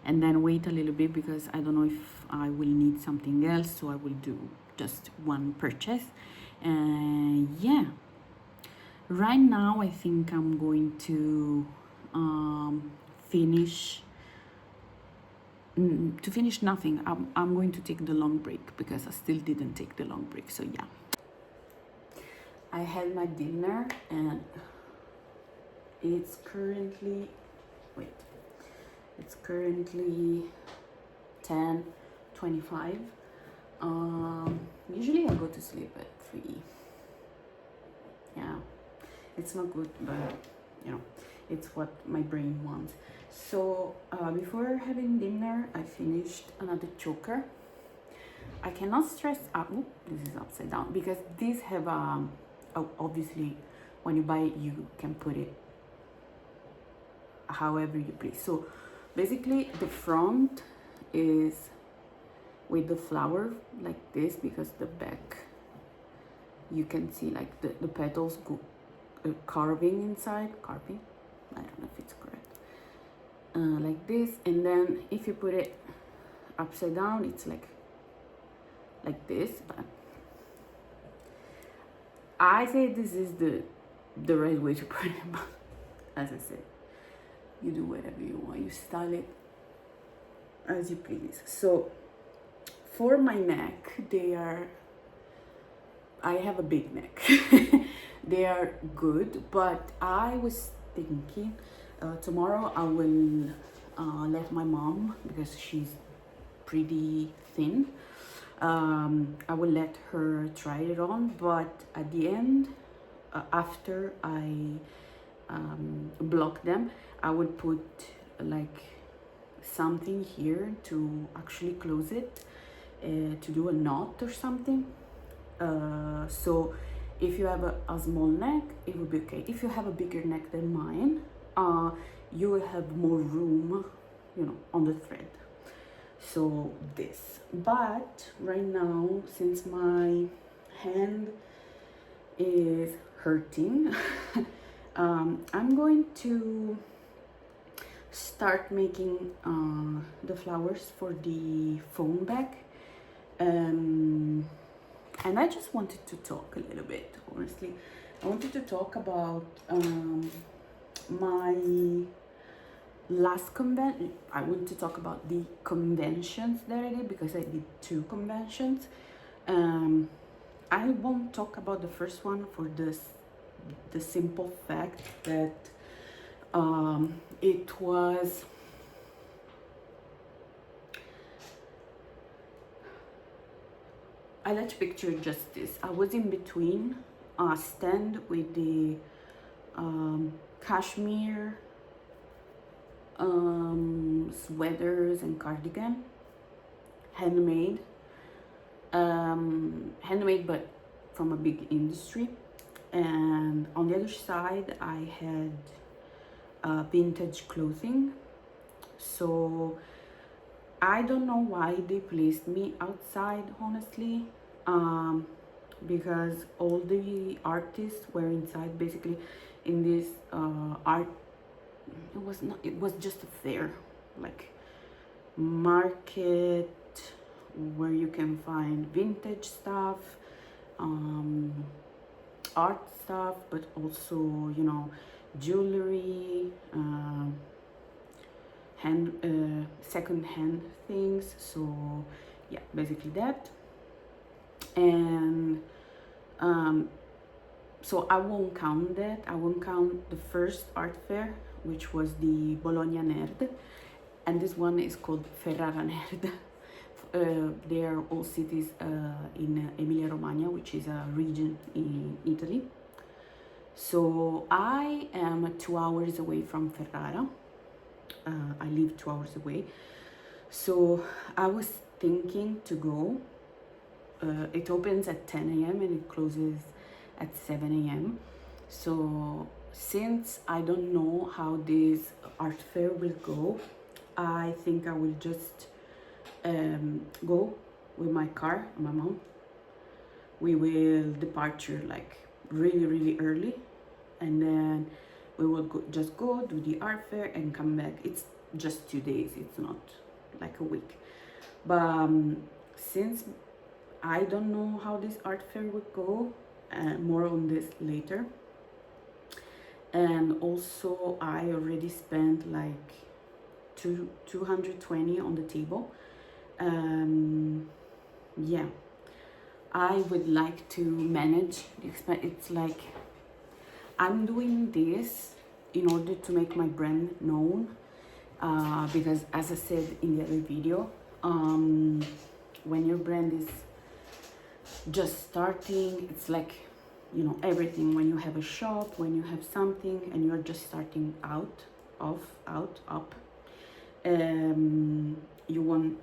and then wait a little bit, because I don't know if I will need something else, so I will do just one purchase. Yeah, right now I think I'm going to finish nothing. I'm going to take the long break, because I still didn't take the long break. So yeah, I had my dinner, and it's currently 10:25. Usually I go to sleep at 3. Yeah, it's not good, but it's what my brain wants. So before having dinner, I finished another choker. I cannot stress out. Oop, this is upside down because these have obviously when you buy it you can put it however you please. So basically the front is with the flower like this, because the back you can see like the petals go carving inside. Carving, I don't know if it's correct. Like this, and then if you put it upside down it's like this, but I say this is the right way to put it, but as I said, you do whatever you want, you style it as you please. So for my neck, I have a big neck. They are good, but I was thinking tomorrow I will let my mom, because she's pretty thin, I will let her try it on, but at the end, after I block them, I will put like something here to actually close it, to do a knot or something. So if you have a small neck, it will be okay. If you have a bigger neck than mine, you will have more room, you know, on the thread. So this, but right now, since my hand is hurting, I'm going to start making the flowers for the phone bag. And I just wanted to talk a little bit, honestly. I wanted to talk about my last convention. I want to talk about the conventions that I did, because I did 2 conventions. I won't talk about the first one for the simple fact that it was I let you picture just this. I was in between a stand with the cashmere sweaters and cardigan, handmade, but from a big industry, and on the other side I had vintage clothing. So I don't know why they placed me outside, honestly, because all the artists were inside, basically in this art. It was just a fair, like market where you can find vintage stuff, art stuff, but also, you know, jewelry, second-hand things. So yeah, basically that. And so I won't count that. I won't count the first art fair, which was the Bologna Nerd, and this one is called Ferrara Nerd. They are all cities in Emilia Romagna, which is a region in Italy. So I am 2 hours away from Ferrara. I live 2 hours away. So I was thinking to go. It opens at 10 a.m. and it closes at 7 a.m. So since I don't know how this art fair will go, I think I will just go with my car, my mom. We will departure like really early, and then we will just go do the art fair and come back. It's just 2 days, it's not like a week. But since I don't know how this art fair will go, more on this later. And also I already spent like 220 on the table. Yeah, I would like to manage the expense. It's like I'm doing this in order to make my brand known, because as I said in the other video, when your brand is just starting, it's like you know, everything. When you have a shop, when you have something and you're just starting out, up, you want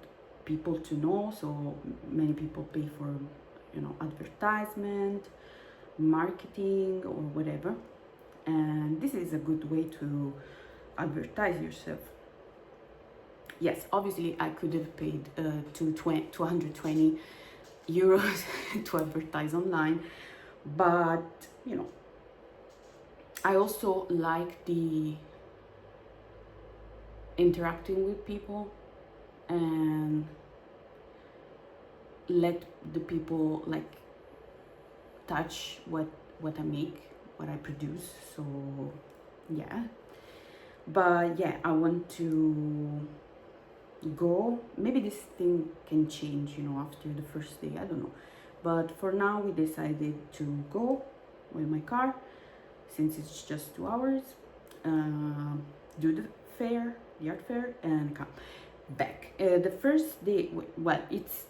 people to know, so many people pay for, you know, advertisement, marketing, or whatever, and this is a good way to advertise yourself. Yes, obviously I could have paid 220 euros to advertise online, but you know, I also like the interacting with people and let the people like touch what I make, what I produce. So yeah, but yeah, I want to go. Maybe this thing can change, you know, after the first day, I don't know, but for now we decided to go with my car, since it's just 2 hours, do the fair, the art fair, and come back. The first day, well, it's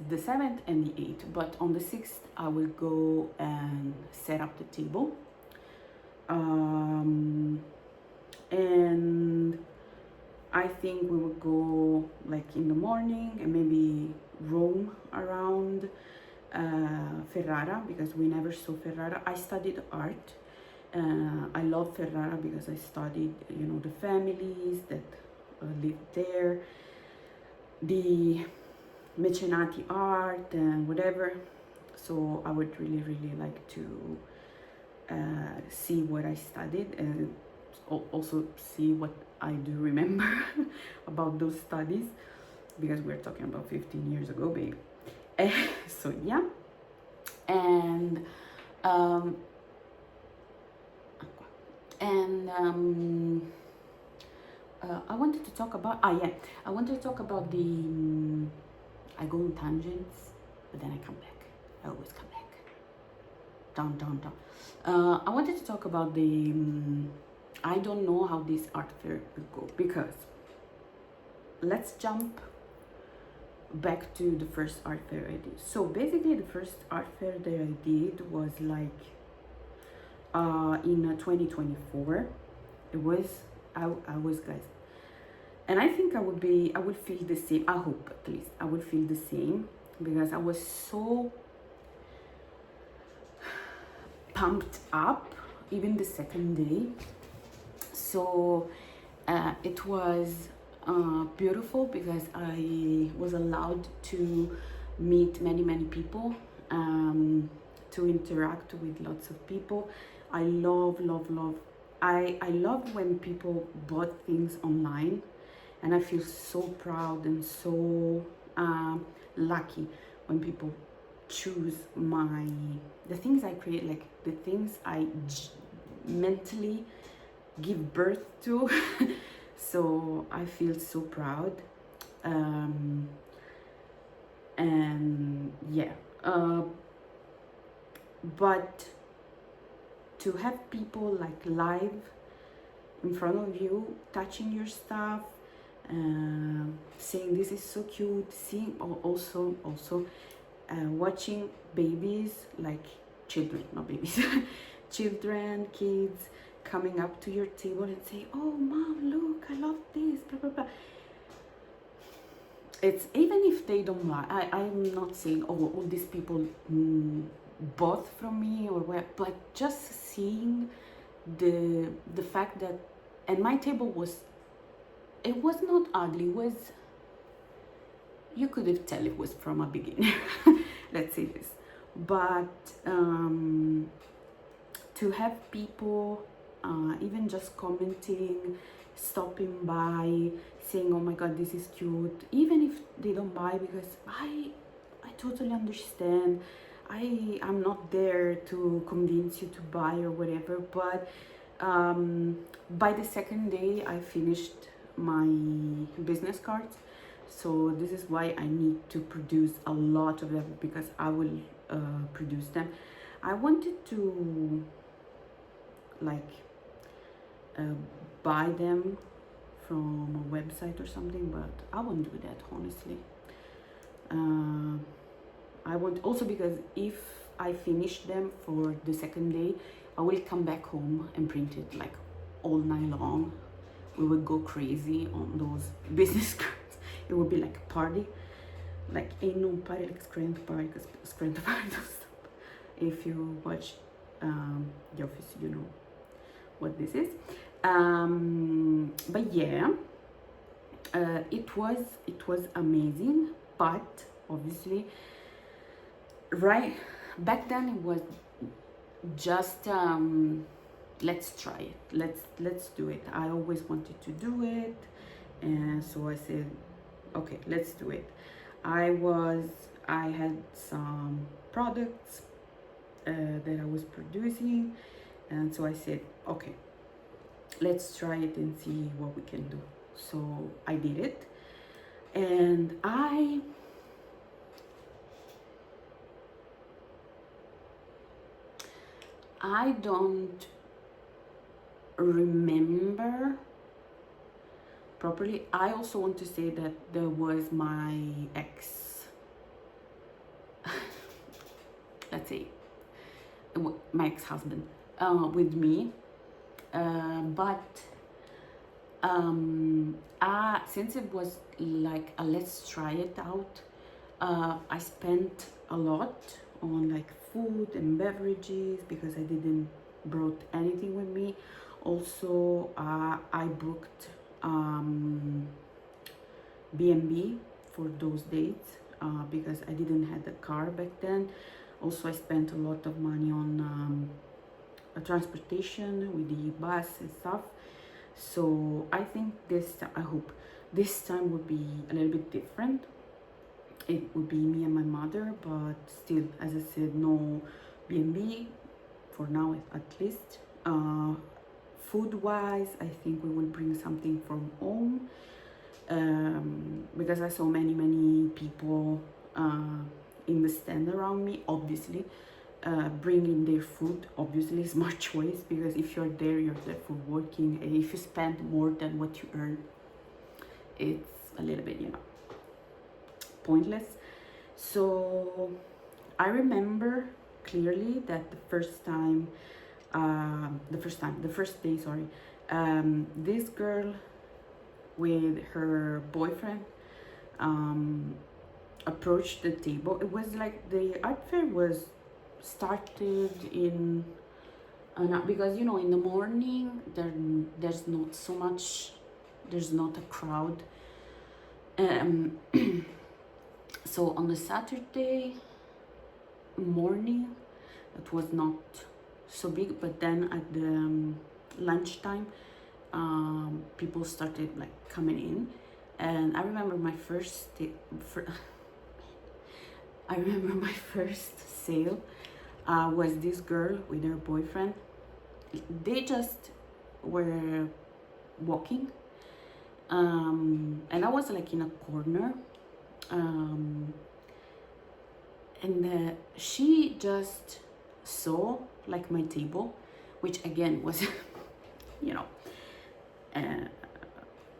the 7th and the 8th, but on the 6th I will go and set up the table, and I think we will go like in the morning and maybe roam around Ferrara, because we never saw Ferrara. I studied art. I love Ferrara because I studied, you know, the families that lived there, the Mecenati art and whatever. So I would really, really like to see what I studied, and also see what I do remember about those studies, because we're talking about 15 years ago, babe. So yeah, and I wanted to talk about I wanted to talk about the I go on tangents, but then I come back. I always come back. Down. I wanted to talk about the I don't know how this art fair will go, because let's jump back to the first art fair I did. So basically the first art fair that I did was like in 2024. It was I was, guys, and I think I would feel the same. I hope at least I would feel the same, because I was so pumped up even the second day. So it was beautiful, because I was allowed to meet many people, to interact with lots of people. I love I love when people bought things online, and I feel so proud and so lucky when people choose the things I create, like the things I mentally give birth to. So I feel so proud, and yeah, but to have people like live in front of you, touching your stuff, saying this is so cute, seeing also watching babies, like children, not babies, children, kids coming up to your table and say, oh mom, look, I love this, blah blah blah. It's, even if they don't buy, I'm not saying, oh, all these people bought from me or where, but just seeing the fact that, and my table was, it was not ugly, it was, you could have tell it was from a beginner. Let's say this. But to have people even just commenting, stopping by, saying, oh my god, this is cute, even if they don't buy, because I totally understand. I'm not there to convince you to buy or whatever, but by the second day I finished my business cards. So this is why I need to produce a lot of them, because I will produce them. I wanted to like buy them from a website or something, but I won't do that, honestly. I want also, because if I finish them for the second day, I will come back home and print it like all night long. We would go crazy on those business cards. It would be like a party, like ain't no party like screen to party, because screen to party. If you watch The Office, you know what this is. But yeah, it was amazing. But obviously, right back then it was just let's try it, let's do it. I always wanted to do it, and so I said, okay, let's do it. I had some products that I was producing, and so I said, okay, let's try it and see what we can do. So I did it, and I don't remember properly. I also want to say that there was my ex, let's say my ex-husband with me, but since it was like a let's try it out, I spent a lot on like food and beverages because I didn't brought anything with me. Also, I booked B&B for those dates because I didn't have the car back then. Also, I spent a lot of money on transportation with the bus and stuff. So I think I hope this time would be a little bit different. It would be me and my mother, but still, as I said, no B&B for now at least. Food wise, I think we will bring something from home, because I saw many people in the stand around me, obviously bringing their food. Obviously, smart choice, because if you're there for working, and if you spend more than what you earn, it's a little bit, pointless. So I remember clearly that the first day, sorry, this girl with her boyfriend approached the table. It was like the art fair was started in because in the morning there's not so much, there's not a crowd. So on the Saturday morning it was not so big, but then at the lunchtime people started like coming in, and I remember my first sale was this girl with her boyfriend. They just were walking, and I was like in a corner, and she just saw like my table, which again was a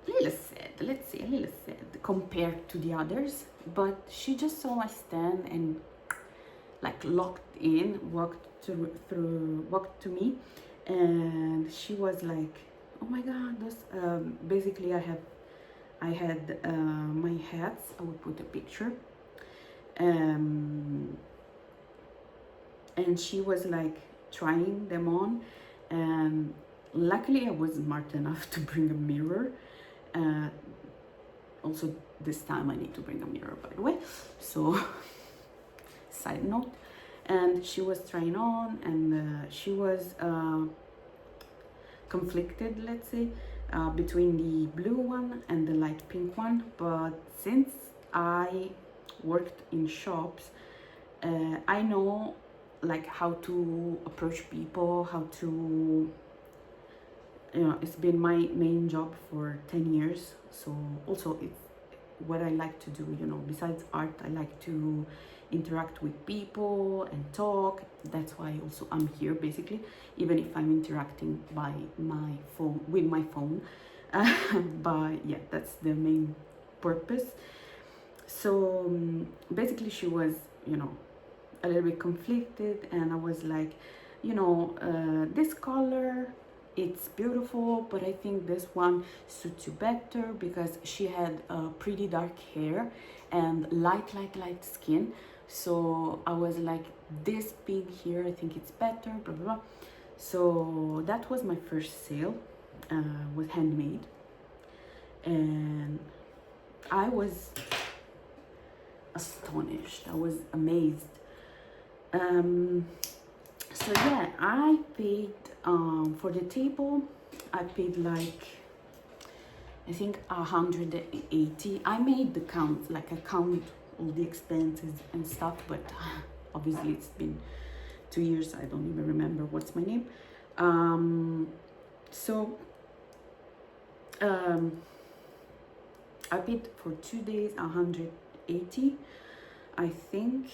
little sad, let's say a little sad compared to the others, but she just saw my stand and like walked to me, and she was like, oh my god, this basically I had my hats. I would put a picture, and she was like trying them on, and luckily I was smart enough to bring a mirror. Also this time I need to bring a mirror, by the way, so side note. And she was trying on, and she was conflicted, let's say, between the blue one and the light pink one. But since I worked in shops, I know like how to approach people, how to, it's been my main job for 10 years. So also it's what I like to do, besides art, I like to interact with people and talk. That's why also I'm here, basically, even if I'm interacting by my phone, with my phone. But yeah, that's the main purpose. So basically she was, a little bit conflicted, and I was like, you know, this color, it's beautiful, but I think this one suits you better, because she had pretty dark hair and light skin. So I was like, this pink here, I think it's better, blah blah blah. So that was my first sale with Handmade, and I was astonished. I was amazed. So yeah, I paid for the table. I paid like, I think 180. I made the count, like I count all the expenses and stuff, but obviously it's been 2 years. I don't even remember what's my name. So I paid for 2 days 180, I think,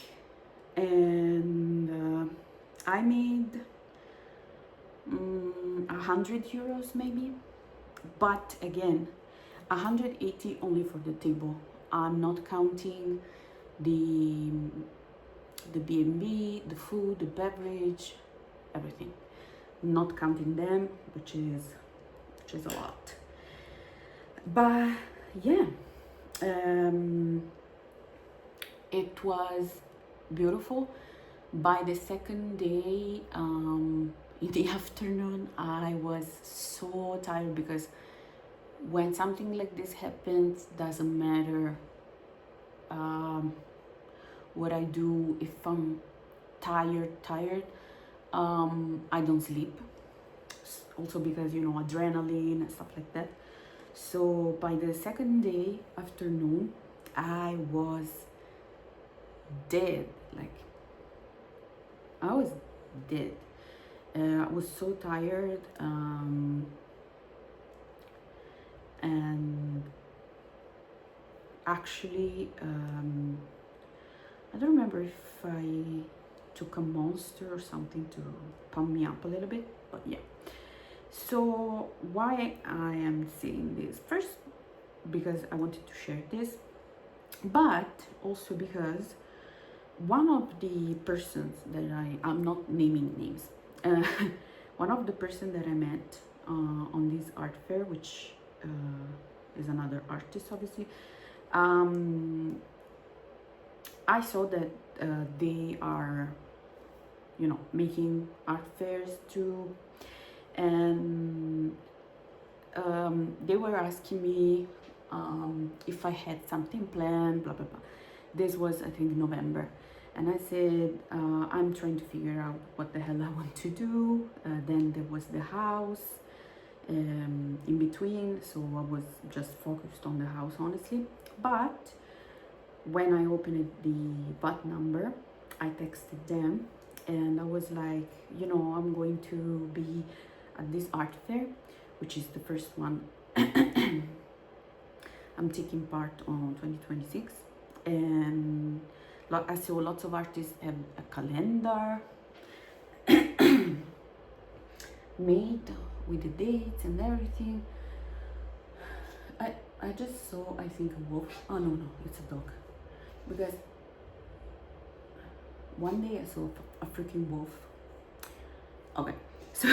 and I made 100 euros maybe. But again, 180 only for the table. I'm not counting the B&B, the food, the beverage, everything. Not counting them, which is a lot. But yeah, it was beautiful. By the second day, in the afternoon, I was so tired, because when something like this happens, doesn't matter what I do. If I'm tired, I don't sleep. Also because, you know, adrenaline and stuff like that. So by the second day afternoon, I was dead. Like, I was dead. I was so tired, and actually, I don't remember if I took a Monster or something to pump me up a little bit, but yeah. So why I am saying this? First, because I wanted to share this, but also because one of the persons that I'm not naming names, one of the person that I met on this art fair, which is another artist, obviously, I saw that they are, you know, making art fairs too, and they were asking me if I had something planned, blah blah blah. This was, I think, November, and I said I'm trying to figure out what the hell I want to do. Then there was the house in between, so I was just focused on the house, honestly. But when I opened the VAT number, I texted them, and I was like, you know, I'm going to be at this art fair, which is the first one I'm taking part on 2026, and I saw lots of artists have a calendar made with the dates and everything. I just saw, I think, a wolf. Oh no, it's a dog. Because one day I saw a freaking wolf. Okay, so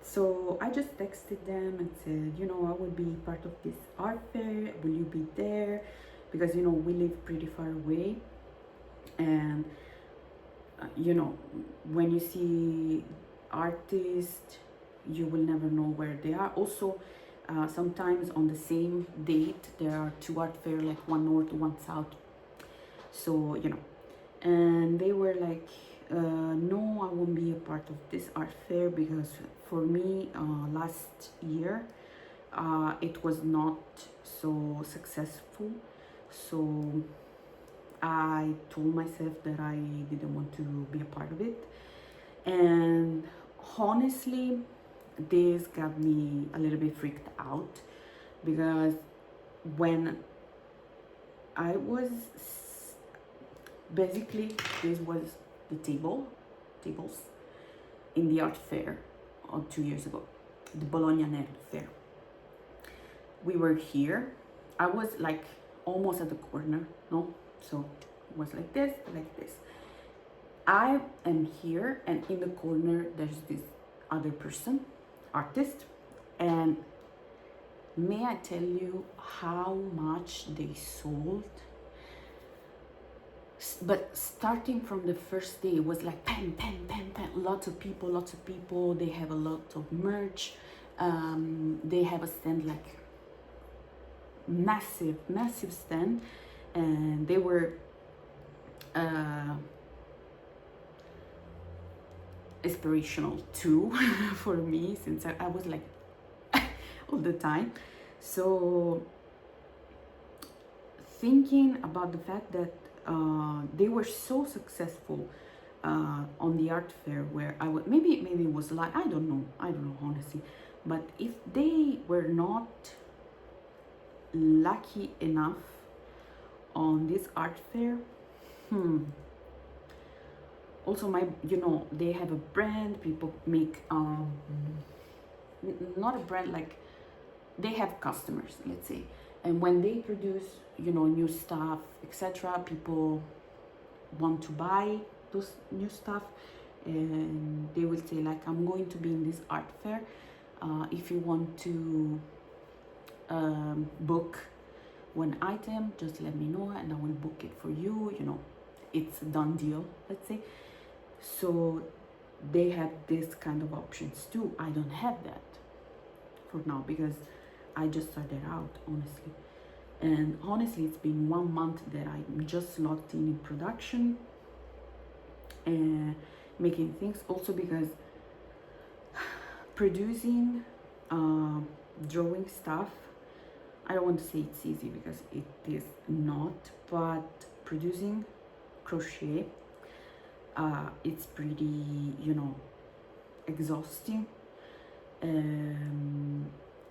so I just texted them and said, you know, I will be part of this art fair. Will you be there? Because, you know, we live pretty far away, and you know, when you see artists, you will never know where they are. Also, sometimes on the same date there are two art fairs, like one north, one south. So, you know, and they were like, no, I won't be a part of this art fair, because for me, last year it was not so successful. So I told myself that I didn't want to be a part of it, and honestly, this got me a little bit freaked out, because when I was basically, this was the tables in the art fair 2 years ago, the Bologna Nerd fair. We were here. I was like almost at the corner, no? So It was like this, like this. I am here, and in the corner there's this other person, artist, and may I tell you how much they sold? But starting from the first day, it was like pen, pen, pen, pen. Lots of people. They have a lot of merch. They have a stand, like massive stand, and they were inspirational too for me, since I was like all the time. So thinking about the fact that they were so successful on the art fair, where I would maybe it was like I don't know honestly, but if they were not lucky enough on this art fair, also my, you know, they have a brand, people make not a brand, like they have customers, let's say, and when they produce, you know, new stuff, etc., people want to buy those new stuff, and they will say like, I'm going to be in this art fair, if you want to book one item, just let me know and I will book it for you, you know, it's a done deal, let's say. So they have this kind of options too. I don't have that for now because I just started out, honestly. And honestly, it's been 1 month that I'm just locked in production and making things. Also because producing, drawing stuff, I don't want to say it's easy because it is not, but producing crochet, it's pretty, you know, exhausting,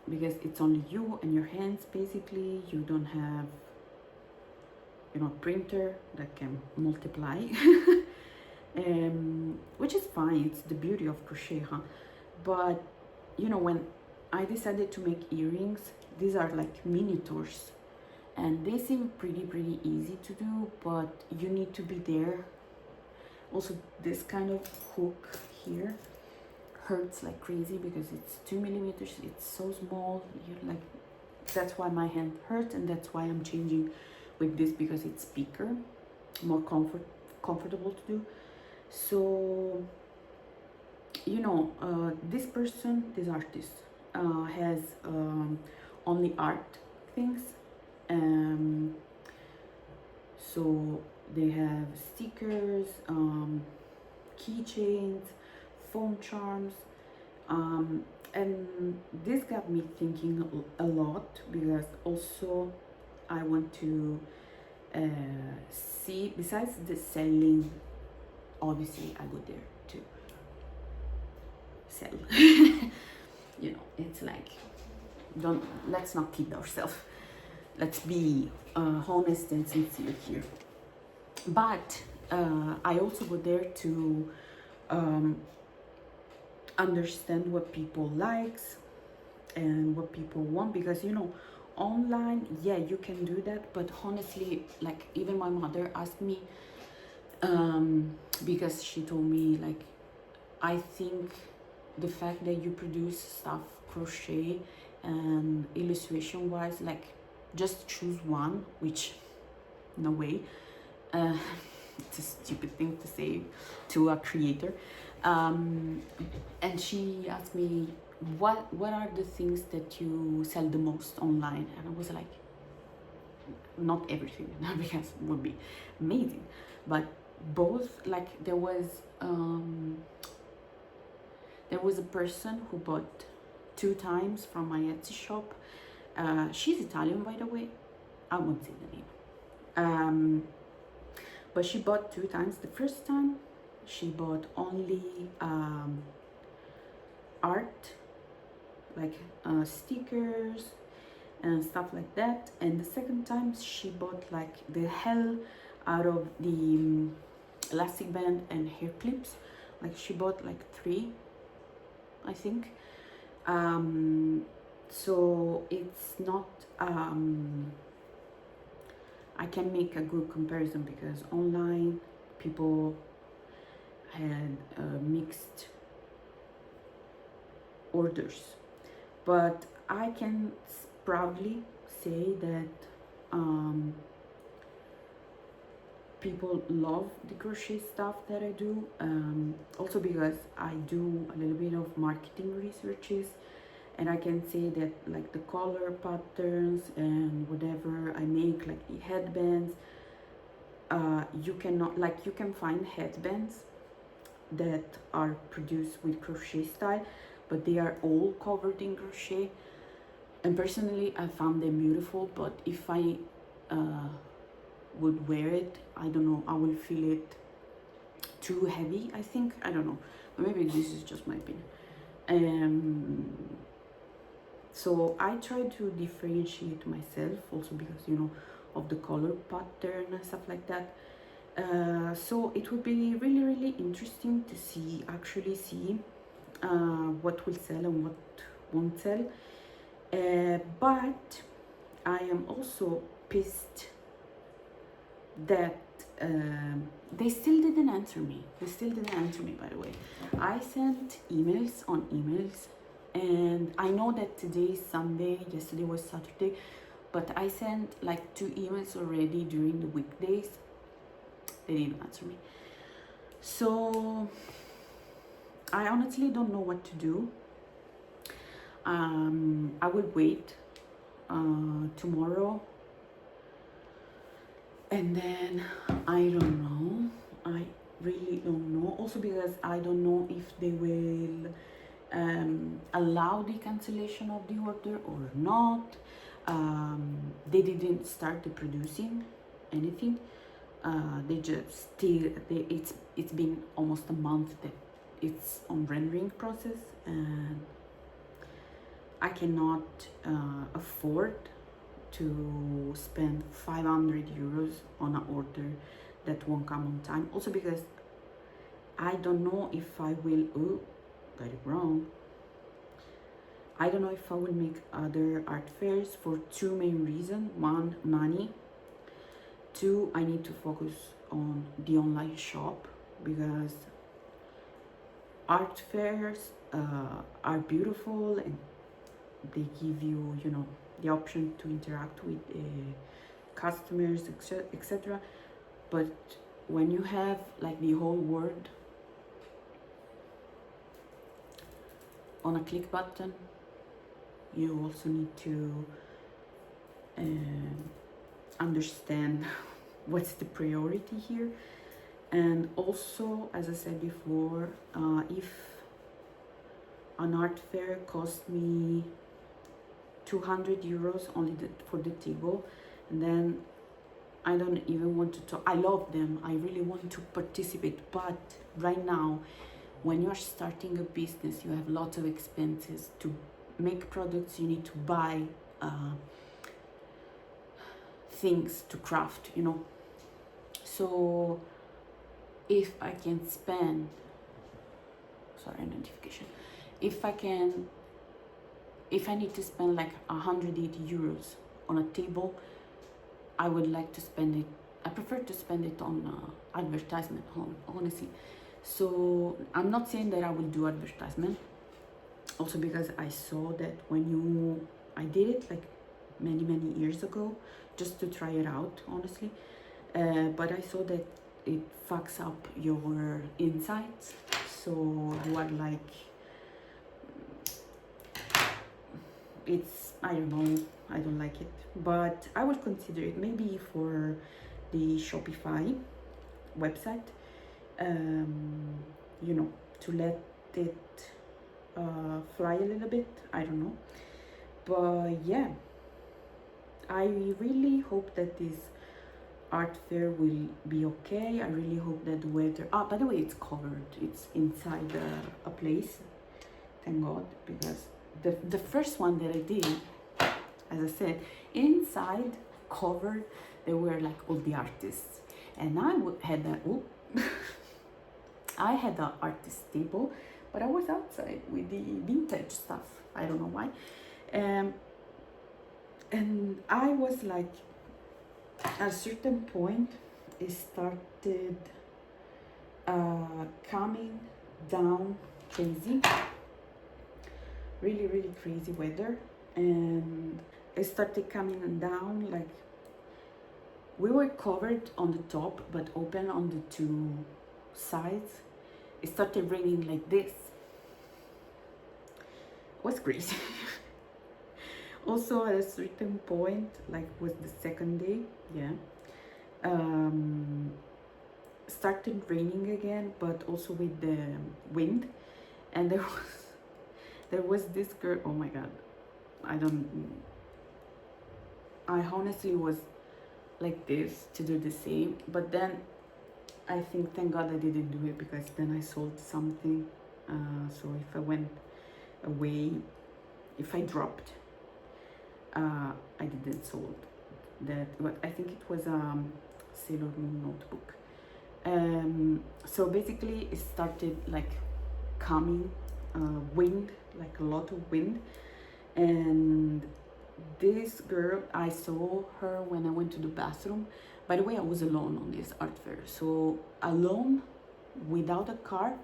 because it's only you and your hands, basically. You don't have, you know, printer that can multiply, which is fine. It's the beauty of crochet, huh? But you know, when I decided to make earrings, these are like miniatures, and they seem pretty easy to do, but you need to be there. Also, this kind of hook here hurts like crazy because it's 2 millimeters. It's so small. You're like, that's why my hand hurts, and that's why I'm changing with this, because it's bigger, more comfortable to do. So you know, this person, this artist, has only art things. So they have stickers, keychains, phone charms, and this got me thinking a lot, because also I want to see, besides the selling, obviously I go there to sell. You know, it's like, let's not kid ourselves, let's be honest and sincere here. But I also go there to understand what people likes and what people want, because you know, online, yeah, you can do that, but honestly, like, even my mother asked me, because she told me like, I think the fact that you produce stuff crochet and illustration wise, like, just choose one, which no way, it's a stupid thing to say to a creator, and she asked me, what are the things that you sell the most online? And I was like, not everything, because it would be amazing, but both. Like, there was a person who bought 2 times from my Etsy shop. She's Italian, by the way. I won't say the name. But she bought 2 times. The first time, she bought only art, like stickers and stuff like that. And the second time, she bought like the hell out of the elastic band and hair clips. Like, she bought like 3, I think. So it's not I can make a good comparison, because online people had mixed orders, but I can proudly say that people love the crochet stuff that I do, also because I do a little bit of marketing researches, and I can say that like the color patterns and whatever I make, like the headbands, you can find headbands that are produced with crochet style, but they are all covered in crochet, and personally I found them beautiful, but if I would wear it, I don't know, I will feel it too heavy, I think. I don't know, maybe this is just my opinion. So I try to differentiate myself, also because, you know, of the color pattern and stuff like that. So it would be really, really interesting to actually see what will sell and what won't sell. But I am also pissed that they still didn't answer me. By the way. I sent emails on emails, and I know that today is Sunday, yesterday was Saturday, but I sent like 2 emails already during the weekdays. They didn't answer me. So I honestly don't know what to do. I will wait tomorrow, and then I don't know. I really don't know. Also because I don't know if they will allow the cancellation of the order or not. They didn't start the producing anything. They just it's been almost a month that it's on rendering process, and I cannot afford to spend 500 euros on an order that won't come on time. Also because I don't know if I will, got it wrong. I don't know if I will make other art fairs for 2 main reasons. 1, money. 2, I need to focus on the online shop, because art fairs are beautiful and they give you, you know, the option to interact with customers, etc. But when you have like the whole world on a click button, you also need to understand what's the priority here. And also, as I said before, if an art fair cost me 200 euros only for the table, and then I don't even want to talk. I love them, I really want to participate, but right now when you're starting a business, you have lots of expenses. To make products, you need to buy things to craft, you know. So if I can spend, sorry, notification, if I need to spend like 180 euros on a table, I would like to spend it, I prefer to spend it on advertisement, honestly. So I'm not saying that I will do advertisement, also because I saw that I did it like many years ago, just to try it out, honestly. But I saw that it fucks up your insights, so you are like, I don't know, I don't like it. But I will consider it maybe for the Shopify website, you know, to let it fly a little bit, I don't know. But yeah, I really hope that this art fair will be okay. I really hope that the weather, by the way, it's covered, it's inside a place, thank God, because the first one that I did, as I said, inside covered, there were like all the artists, and I had I had an artist table, but I was outside with the vintage stuff, I don't know why. And I was like at a certain point, it started coming down crazy, really crazy weather, and it started coming down like we were covered on the top but open on the two sides. It started raining like this. It was crazy. Also at a certain point, like was the second day, yeah, started raining again, but also with the wind. And there was this girl, oh my god, I honestly was like this to do the same, but then I think thank god I didn't do it, because then I sold something. So if I went away, if I dropped, I didn't sold that, but I think it was Sailor Moon notebook. So basically it started like coming wind, like a lot of wind. And this girl, I saw her when I went to the bathroom. By the way, I was alone on this art fair, so alone without a car.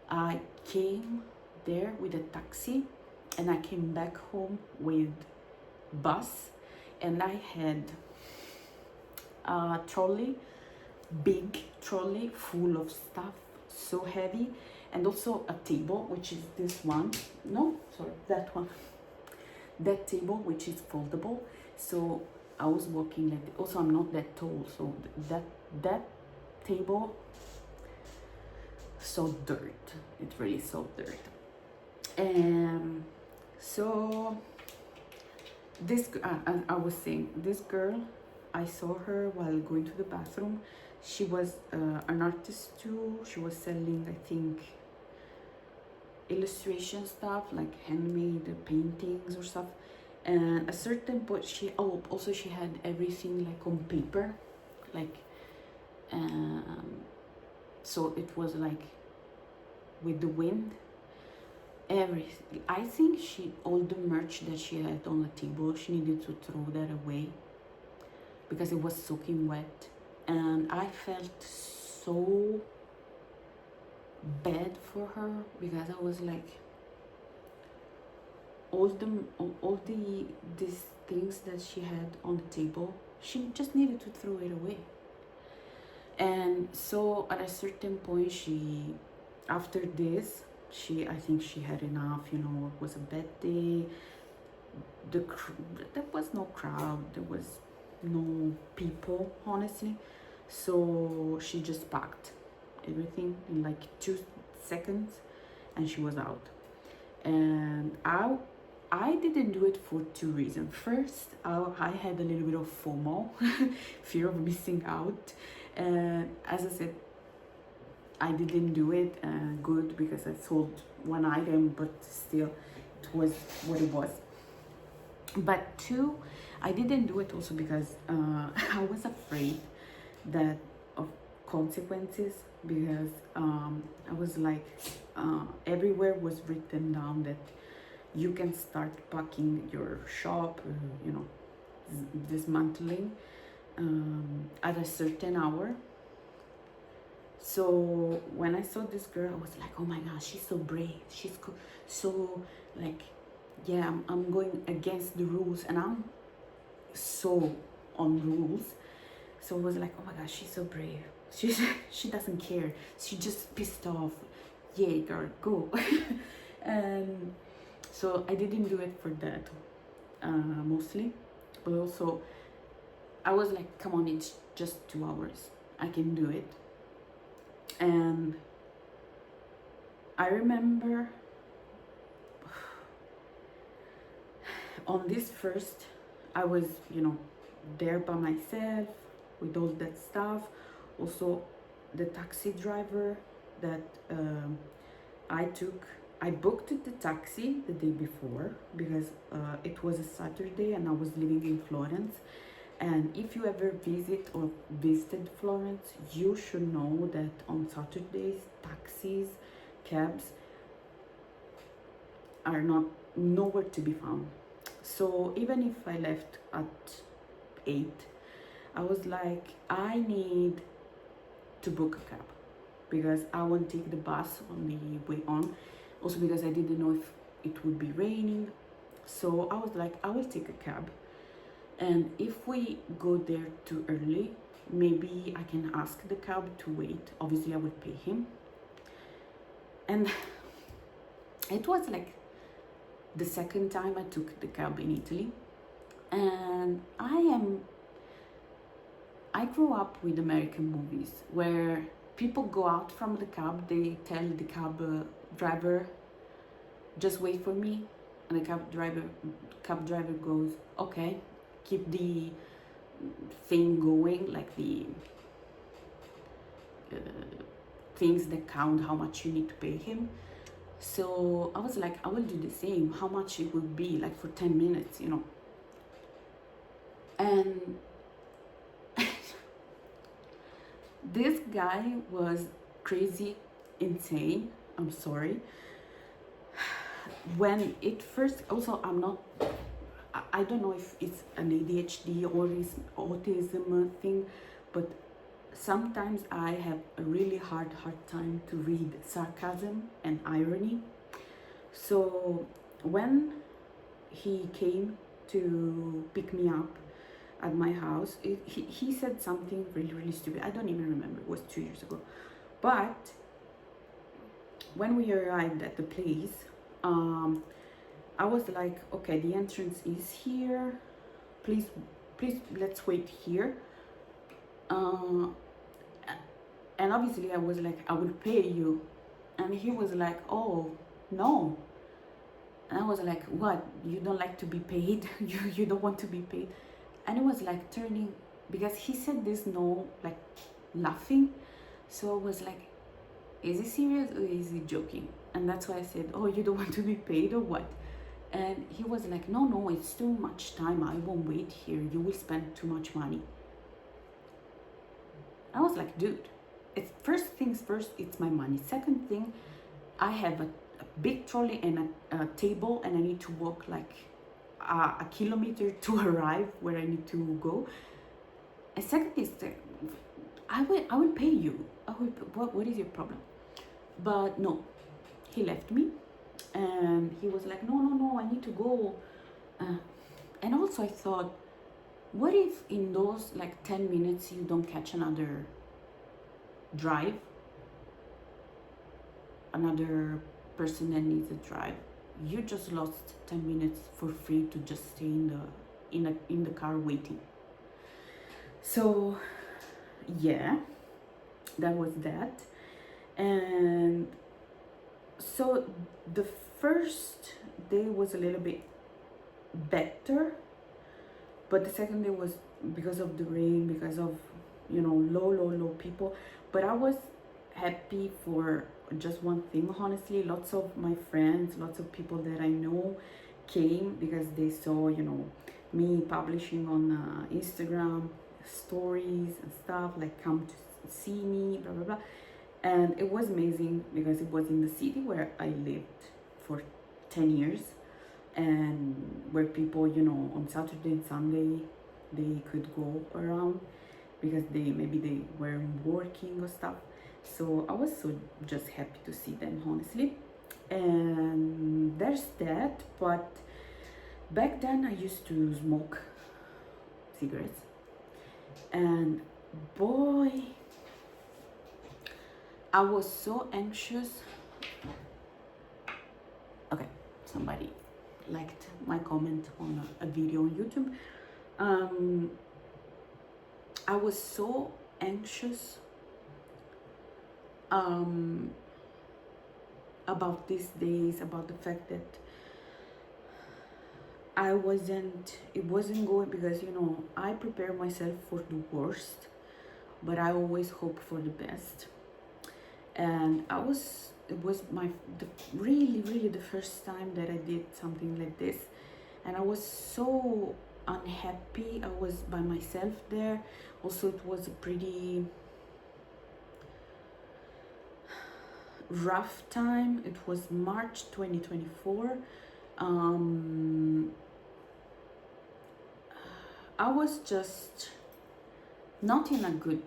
I came there with a taxi, and I came back home with bus, and I had a trolley, big trolley full of stuff, so heavy, and also a table, which is this one, no, sorry, that one, that table, which is foldable. So I was walking like, also I'm not that tall, so that table, so dirt, it really so dirt. And so this I was saying, this girl, I saw her while going to the bathroom. She was an artist too. She was selling, I think, illustration stuff, like handmade paintings or stuff. And a certain point, she also she had everything like on paper, like so it was like with the wind, everything. I think all the merch that she had on the table, she needed to throw that away because it was soaking wet. And I felt so bad for her, because I was like, all these things that she had on the table, she just needed to throw it away. And so at a certain point, after this, I think she had enough, you know. It was a bad day. There was no crowd, there was no people, honestly. So she just packed everything in like 2 seconds, and she was out. And I didn't do it for 2 reasons. First, I had a little bit of FOMO, fear of missing out. And as I said, I didn't do it good, because I sold one item, but still it was what it was. But 2, I didn't do it also because I was afraid of consequences, because I was like, everywhere was written down that you can start packing your shop, you know, dismantling at a certain hour. So when I saw this girl, I was like, oh my gosh, she's so brave. She's so like, yeah, I'm going against the rules, and I'm so on rules. So I was like, oh my gosh, she's so brave. She doesn't care. She just pissed off. Yay, girl, go. And so I didn't do it for that, mostly. But also, I was like, come on, it's just 2 hours. I can do it. And I remember on this first, I was, you know, there by myself with all that stuff. Also, the taxi driver that I booked the taxi the day before, because it was a Saturday and I was living in Florence. And if you ever visit or visited Florence, you should know that on Saturdays, taxis, cabs are nowhere to be found. So even if I left at 8, I was like, I need to book a cab because I won't take the bus on the way on. Also because I didn't know if it would be raining. So I was like, I will take a cab. And if we go there too early, maybe I can ask the cab to wait. Obviously, I will pay him. And it was like the second time I took the cab in Italy. And I grew up with American movies where people go out from the cab, they tell the cab driver, just wait for me. And the cab driver goes, okay, keep the thing going, like the things that count how much you need to pay him. So I was like, I will do the same, how much it would be, like for 10 minutes, you know. And this guy was crazy, insane. I'm sorry. When it first, also I don't know if it's an ADHD or it's autism thing, but sometimes I have a really hard time to read sarcasm and irony. So when he came to pick me up at my house, he said something really stupid. I don't even remember, it was 2 years ago. But when we arrived at the place, I was like, okay, the entrance is here, please let's wait here. And obviously I was like, I will pay you. And he was like, oh no. And I was like, what, you don't like to be paid? you don't want to be paid? And it was like turning, because he said this no, like laughing. So I was like, is he serious or is he joking? And that's why I said, oh, you don't want to be paid or what? And he was like, no, it's too much time, I won't wait here, you will spend too much money. I was like, dude, it's first things first, it's my money. Second thing, I have a big trolley and a table, and I need to walk like a kilometer to arrive where I need to go. And second is that I will pay you. What is your problem? But no, he left me, and he was like, no, I need to go. And also I thought, what if in those like 10 minutes you don't catch another drive, another person that needs a drive? You just lost 10 minutes for free to just stay in the car waiting. So yeah, that was that. And so the first day was a little bit better, but the second day was, because of the rain, because of, you know, low people. But I was happy for just one thing, honestly. Lots of my friends, lots of people that I know came because they saw, you know, me publishing on Instagram stories and stuff, like come to see me, blah blah blah. And it was amazing because it was in the city where I lived for 10 years, and where people, you know, on Saturday and Sunday they could go around because maybe they were working or stuff. So I was so just happy to see them, honestly. And there's that. But back then I used to smoke cigarettes, and boy, I was so anxious. Okay, somebody liked my comment on a video on YouTube. I was so anxious about these days, about the fact that it wasn't going, because, you know, I prepare myself for the worst, but I always hope for the best. And it was really the first time that I did something like this, and I was so unhappy. I was by myself there. Also, it was a pretty rough time. It was March 2024. I was just not in a good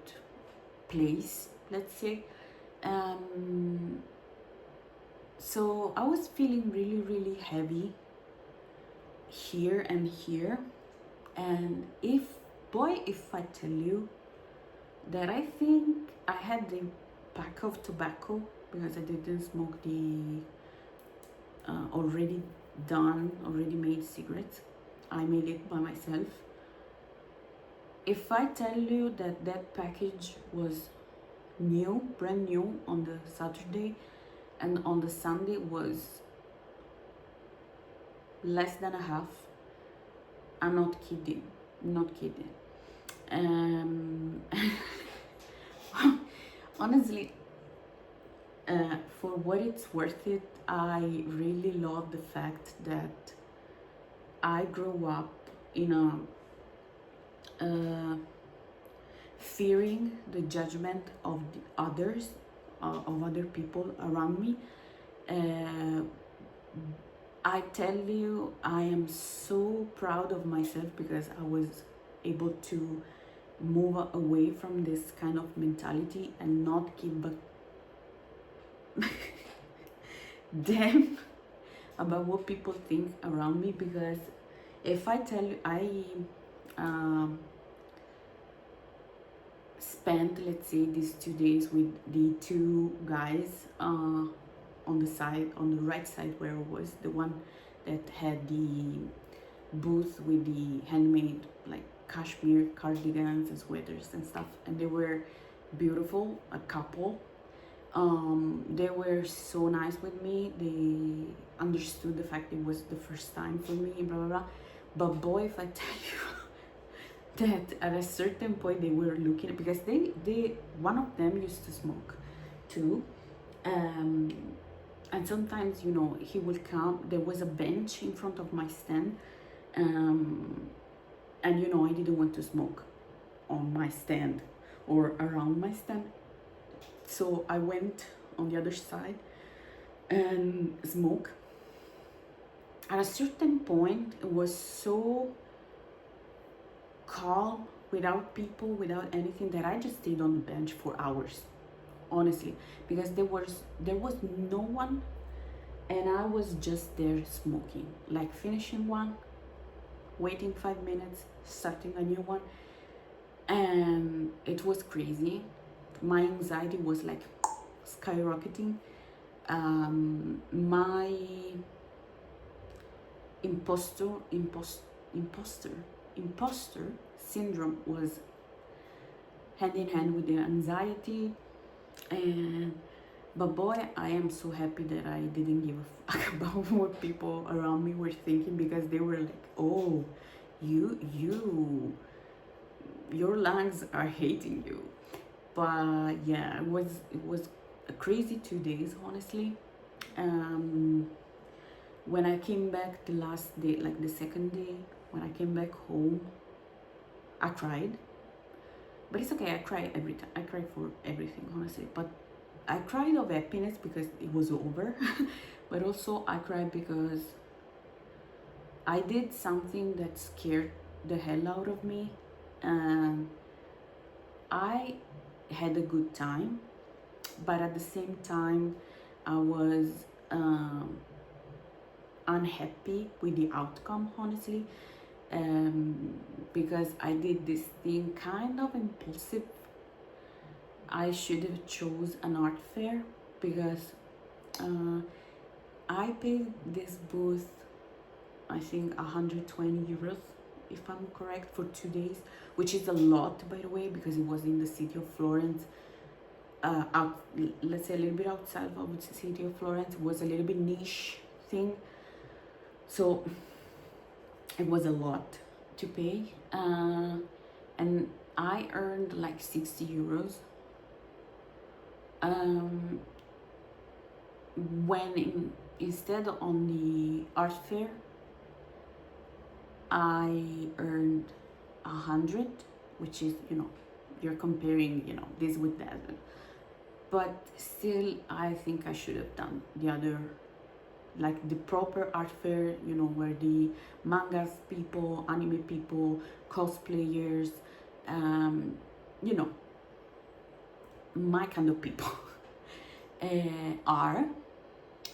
place, let's say. Um, so I was feeling really, really heavy here and here. And if I tell you that I think I had the pack of tobacco, because I didn't smoke the already made cigarettes. I made it by myself. If I tell you that that package was new, brand new on the Saturday, and on the Sunday was less than a half, I'm not kidding. Not kidding. Honestly, for what it's worth it, I really love the fact that I grew up in a fearing the judgment of the others, of other people around me. I tell you, I am so proud of myself because I was able to move away from this kind of mentality and not give a damn about what people think around me. Because if I tell you, I spent, let's say, these 2 days with the two guys on the right side where I was, the one that had the booth with the handmade like cashmere cardigans and sweaters and stuff, and they were beautiful, a couple. They were so nice with me. They understood the fact it was the first time for me, blah blah blah. But boy, if I tell you that at a certain point they were looking at, because they one of them used to smoke too, and sometimes, you know, he would come. There was a bench in front of my stand, and you know, I didn't want to smoke on my stand or around my stand, so I went on the other side and smoke. At a certain point, it was so calm, without people, without anything, that I just stayed on the bench for hours, honestly, because there was no one, and I was just there smoking, like finishing one, waiting 5 minutes, starting a new one, and it was crazy. My anxiety was like skyrocketing. My imposter syndrome was hand in hand with the anxiety. And but boy, I am so happy that I didn't give a fuck about what people around me were thinking, because they were like, oh, your lungs are hating you. But yeah, it was a crazy 2 days, honestly. When I came back the last day, like the second day, when I came back home, I cried. But it's okay, I cry every time. I cry for everything, honestly. But I cried of happiness because it was over. But also I cried because I did something that scared the hell out of me. I had a good time, but at the same time I was unhappy with the outcome, honestly, because I did this thing kind of impulsive. I should have chose an art fair, because I paid this booth, I think 120 euros, if I'm correct, for 2 days, which is a lot, by the way, because it was in the city of Florence. Let's say a little bit outside of the city of Florence. It was a little bit niche thing, so it was a lot to pay, and I earned like 60 euros. When instead on the art fair I earned 100, which is, you know, you're comparing, you know, this with that, but still I think I should have done the other, like the proper art fair, you know, where the mangas people, anime people, cosplayers, you know, my kind of people are.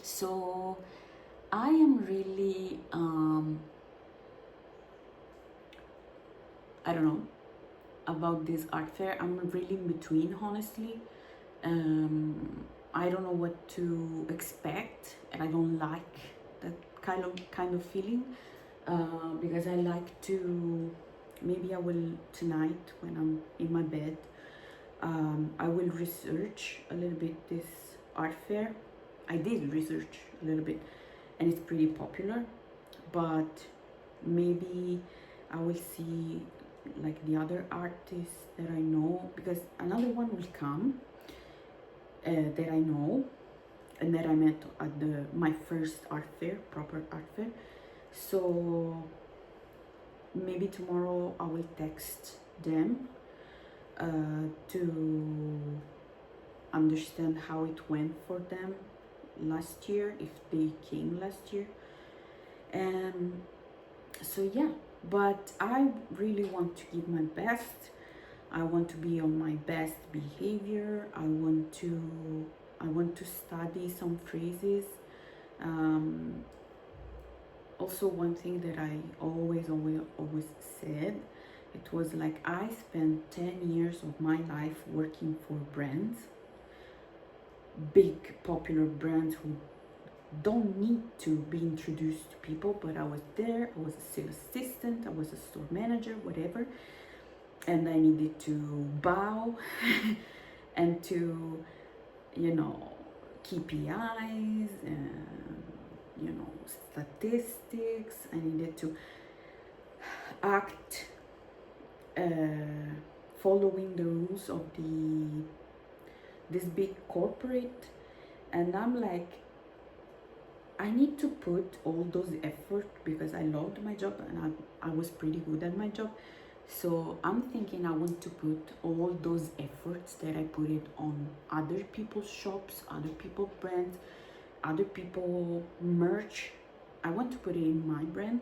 So I am really, I don't know about this art fair. I'm really in between, honestly. I don't know what to expect, and I don't like that kind of feeling, because I like to, maybe I will tonight when I'm in my bed, I will research a little bit this art fair. I did research a little bit, and it's pretty popular, but maybe I will see like the other artists that I know, because another one will come, that I know and that I met at my first art fair, proper art fair. So maybe tomorrow I will text them to understand how it went for them last year, if they came last year. And so yeah, but I really want to give my best. I want to be on my best behavior. I want to study some phrases. Also, one thing that I always said, it was like, I spent 10 years of my life working for brands, big popular brands who don't need to be introduced to people, but I was there. I was a sales assistant, I was a store manager, whatever, and I needed to bow and to, you know, KPIs and, you know, statistics. I needed to act following the rules of this big corporate, and I'm like, I need to put all those effort because I loved my job and I was pretty good at my job. So I'm thinking I want to put all those efforts that I put it on other people's shops, other people's brands, other people merch. I want to put it in my brand.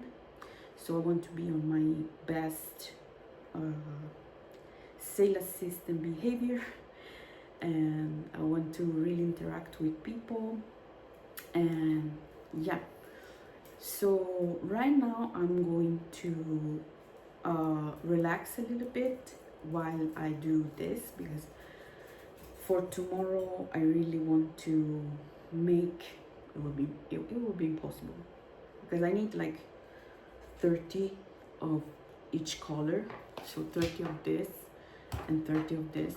So I want to be on my best sales assistant behavior, and I want to really interact with people. And yeah, so right now I'm going to relax a little bit while I do this, because for tomorrow I really want to make it will be impossible, because I need like 30 of each color, so 30 of this and 30 of this.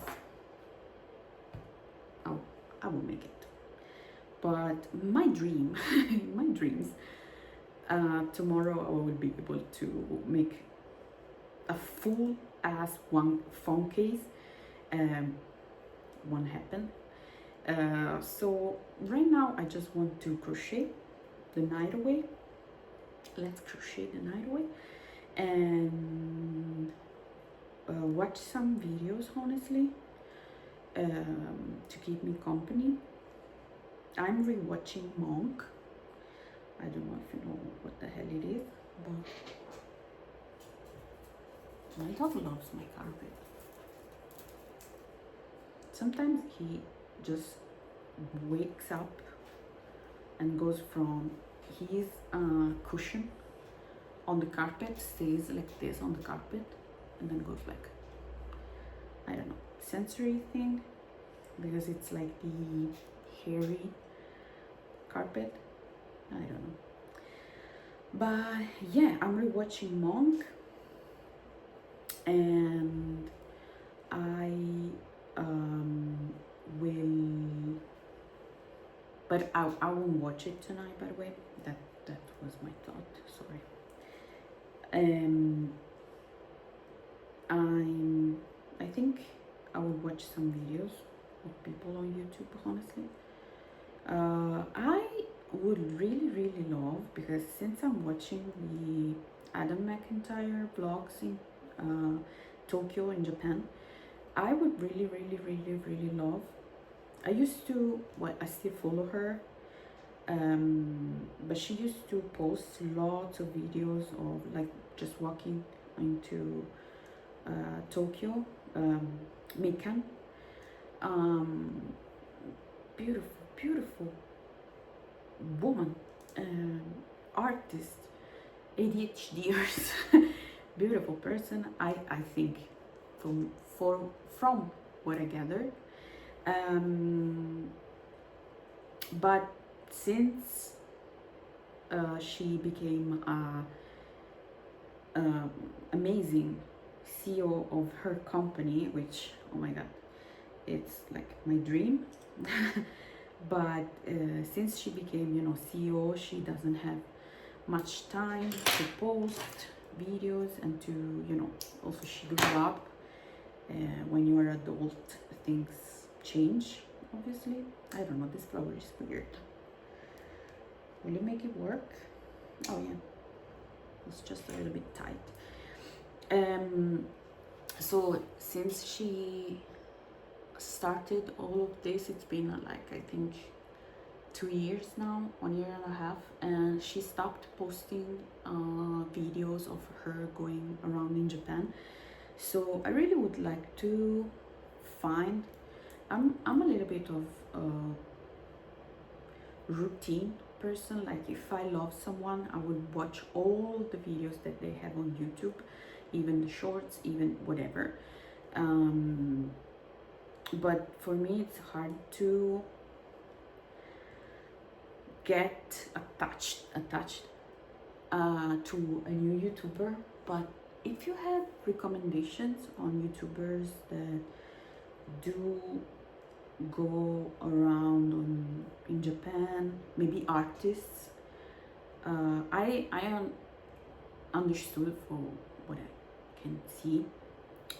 I will make it. But my dream, my dreams, tomorrow I will be able to make a full ass one phone case. Won't happen. So right now I just want to crochet the night away. Let's crochet the night away and watch some videos, honestly, to keep me company. I'm rewatching Monk. I don't know if you know what the hell it is, but my dog loves my carpet. Sometimes he just wakes up and goes from his cushion on the carpet, stays like this on the carpet, and then goes back. I don't know, sensory thing, because it's like the hairy carpet. I don't know. But yeah, I'm rewatching Monk, and I will, but I won't watch it tonight, by the way. That was my thought, sorry. I think I will watch some videos of people on YouTube, honestly. I would really love, because since I'm watching the Adam McIntyre vlogs in Tokyo in Japan, I would really love. I used to, I still follow her, but she used to post lots of videos of like just walking into Tokyo, Mekan. Um, beautiful, beautiful woman, artist, ADHDers, beautiful person. I think from from what I gathered. But since she became amazing CEO of her company, which, oh my god, it's like my dream. But since she became, you know, CEO, she doesn't have much time to post videos and to, you know, also she grew up. When you are adult, things change, obviously. I don't know, this flower is weird. Will you make it work? Oh yeah, it's just a little bit tight. So since she started all of this, it's been like, I think, 2 years now, 1.5 years, and she stopped posting videos of her going around in Japan. So I really would like to find, I'm a little bit of a routine person. Like if I love someone, I would watch all the videos that they have on YouTube, even the shorts, even whatever. But for me, it's hard to get attached to a new YouTuber. But if you have recommendations on YouTubers that do go around in Japan, maybe artists, I understood from what I can see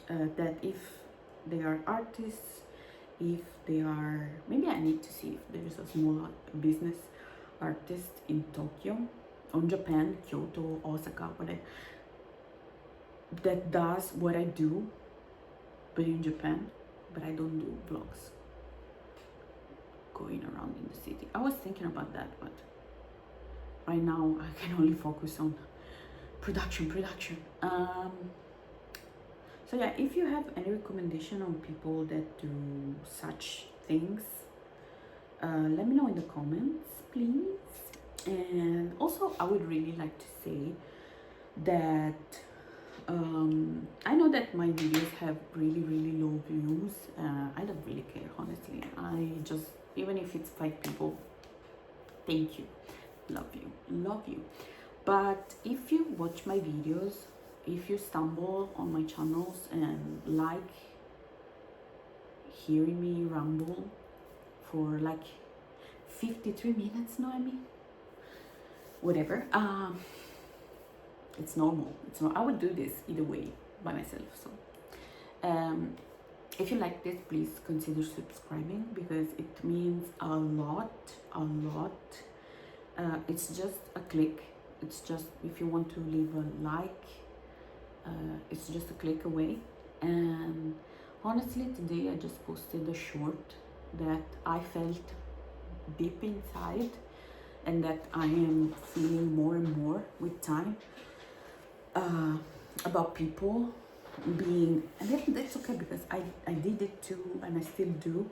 that if they are artists, if they are, maybe I need to see if there is a small business artist in Tokyo, or Japan, Kyoto, Osaka, whatever, that does what I do, but in Japan, but I don't do vlogs going around in the city. I was thinking about that, but right now I can only focus on production. So yeah, if you have any recommendation on people that do such things, let me know in the comments, please. And also, I would really like to say that I know that my videos have really low views. I don't really care, honestly. I just, even if it's 5 people, thank you, love you. But if you watch my videos, if you stumble on my channels and like hearing me ramble for like 53 minutes, Noemi, whatever, it's normal. It's not, I would do this either way by myself. So if you like this, please consider subscribing, because it means a lot. It's just a click. It's just, if you want to leave a like, it's just a click away. And honestly, today I just posted a short that I felt deep inside and that I am feeling more and more with time, about people being, and that's okay, because I did it too, and I still do.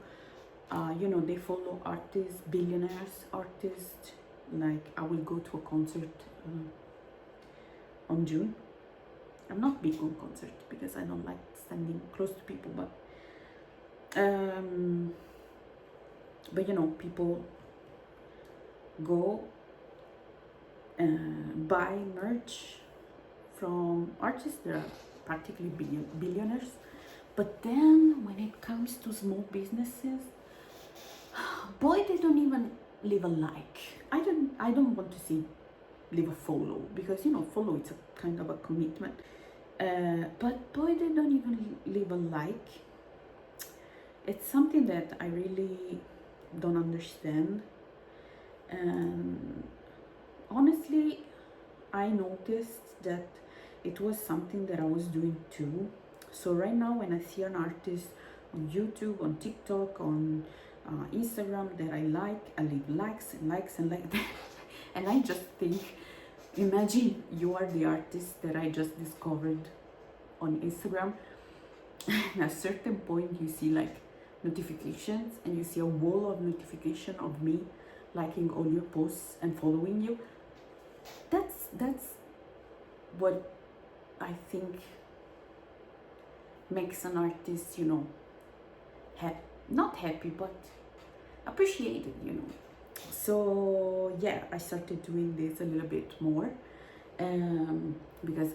You know, they follow artists, billionaires, artists. Like I will go to a concert on June. I'm not big on concert because I don't like standing close to people, but you know, people go buy merch from artists that are practically billionaires. But then when it comes to small businesses, boy, they don't even leave a like. I don't want to see leave a follow, because you know, follow, it's a kind of a commitment. But boy, they don't even leave a like. It's something that I really don't understand. And honestly, I noticed that it was something that I was doing too. So right now, when I see an artist on YouTube, on TikTok, on Instagram that I like, I leave likes and likes and like that. And I just think, imagine you are the artist that I just discovered on Instagram, at a certain point you see like notifications, and you see a wall of notification of me liking all your posts and following you. That's what I think makes an artist, you know, not happy, but appreciated, you know. So yeah, I started doing this a little bit more, because,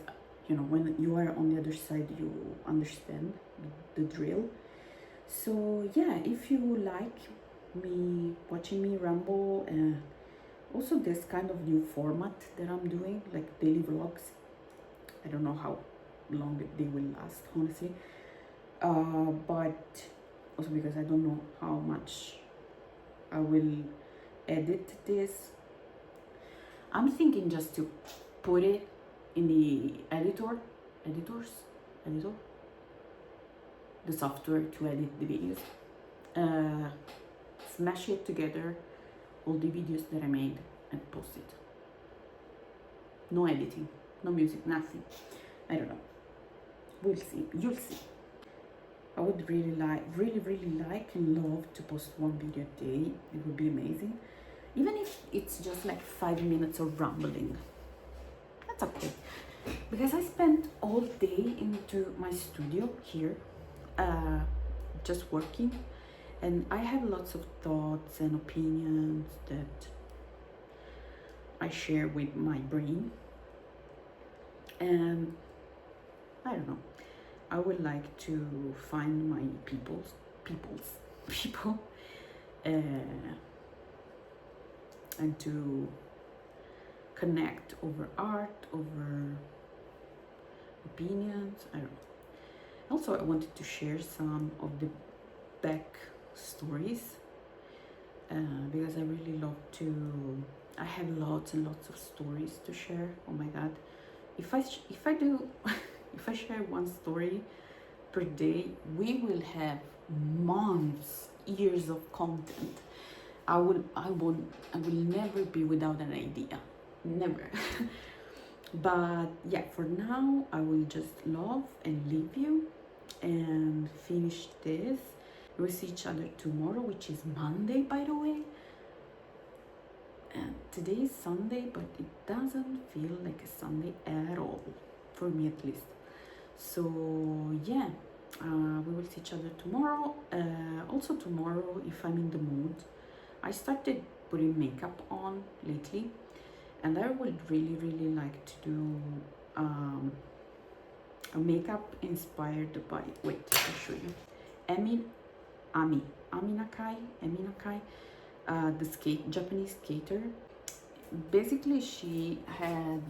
you know, when you are on the other side, you understand the drill. So yeah, if you like me watching me ramble, and also this kind of new format that I'm doing, like daily vlogs, I don't know how long they will last, honestly, but also because I don't know how much I will edit this. I'm thinking just to put it in the editor, the software to edit the videos, smash it together, all the videos that I made, and post it. No editing, no music, nothing. I don't know. We'll see. You'll see. I would really like and love to post one video a day. It would be amazing. Even if it's just like 5 minutes of rambling. That's okay. Because I spent all day into my studio here, just working. And I have lots of thoughts and opinions that I share with my brain. And I don't know, I would like to find my people, and to connect over art, over opinions. I don't know. Also, I wanted to share some of the back stories, because I really love to. I have lots and lots of stories to share. Oh my god, if I do if I share one story per day, we will have months, years of content. I will never be without an idea, never. But yeah, for now I will just love and leave you and finish this. We'll see each other tomorrow, which is Monday, by the way. And today is Sunday, but it doesn't feel like a Sunday at all, for me at least. So yeah, we will see each other tomorrow. Also tomorrow, if I'm in the mood, I started putting makeup on lately, and I would really like to do a makeup inspired by, wait, I'll show you, Aminakai, the Japanese skater. Basically, she had,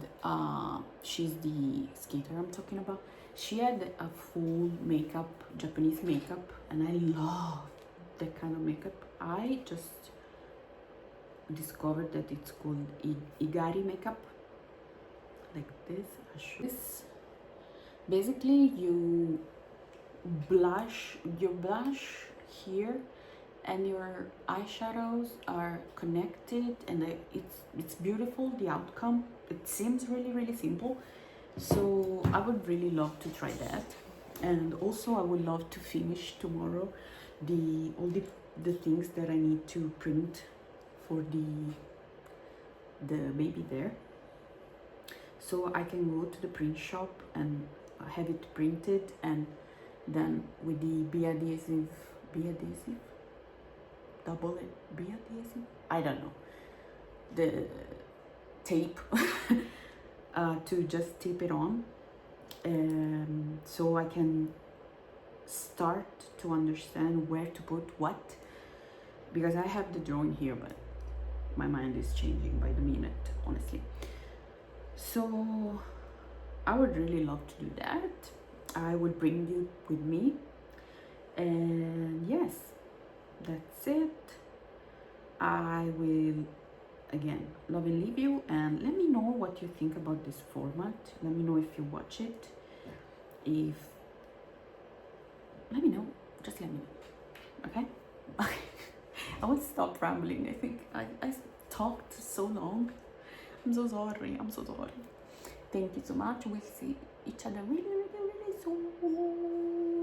she's the skater I'm talking about. She had a full makeup, Japanese makeup, and I love that kind of makeup. I just discovered that it's called Igari makeup, like this. I'll show this. Basically, you blush here, and your eyeshadows are connected, and it's beautiful, the outcome. It seems really simple, so I would really love to try that. And also I would love to finish tomorrow all the things that I need to print for the baby there, so I can go to the print shop and have it printed, and then with the B adhesive, I don't know, the tape, to just tape it on, so I can start to understand where to put what, because I have the drawing here, but my mind is changing by the minute, honestly. So I would really love to do that. I would bring you with me, and yes, that's it. I will again love and leave you, and let me know what you think about this format. Let me know if you watch it. Let me know, just let me know, okay? Okay. I will stop rambling. I think I talked so long. I'm so sorry. Thank you so much. We'll see each other really soon.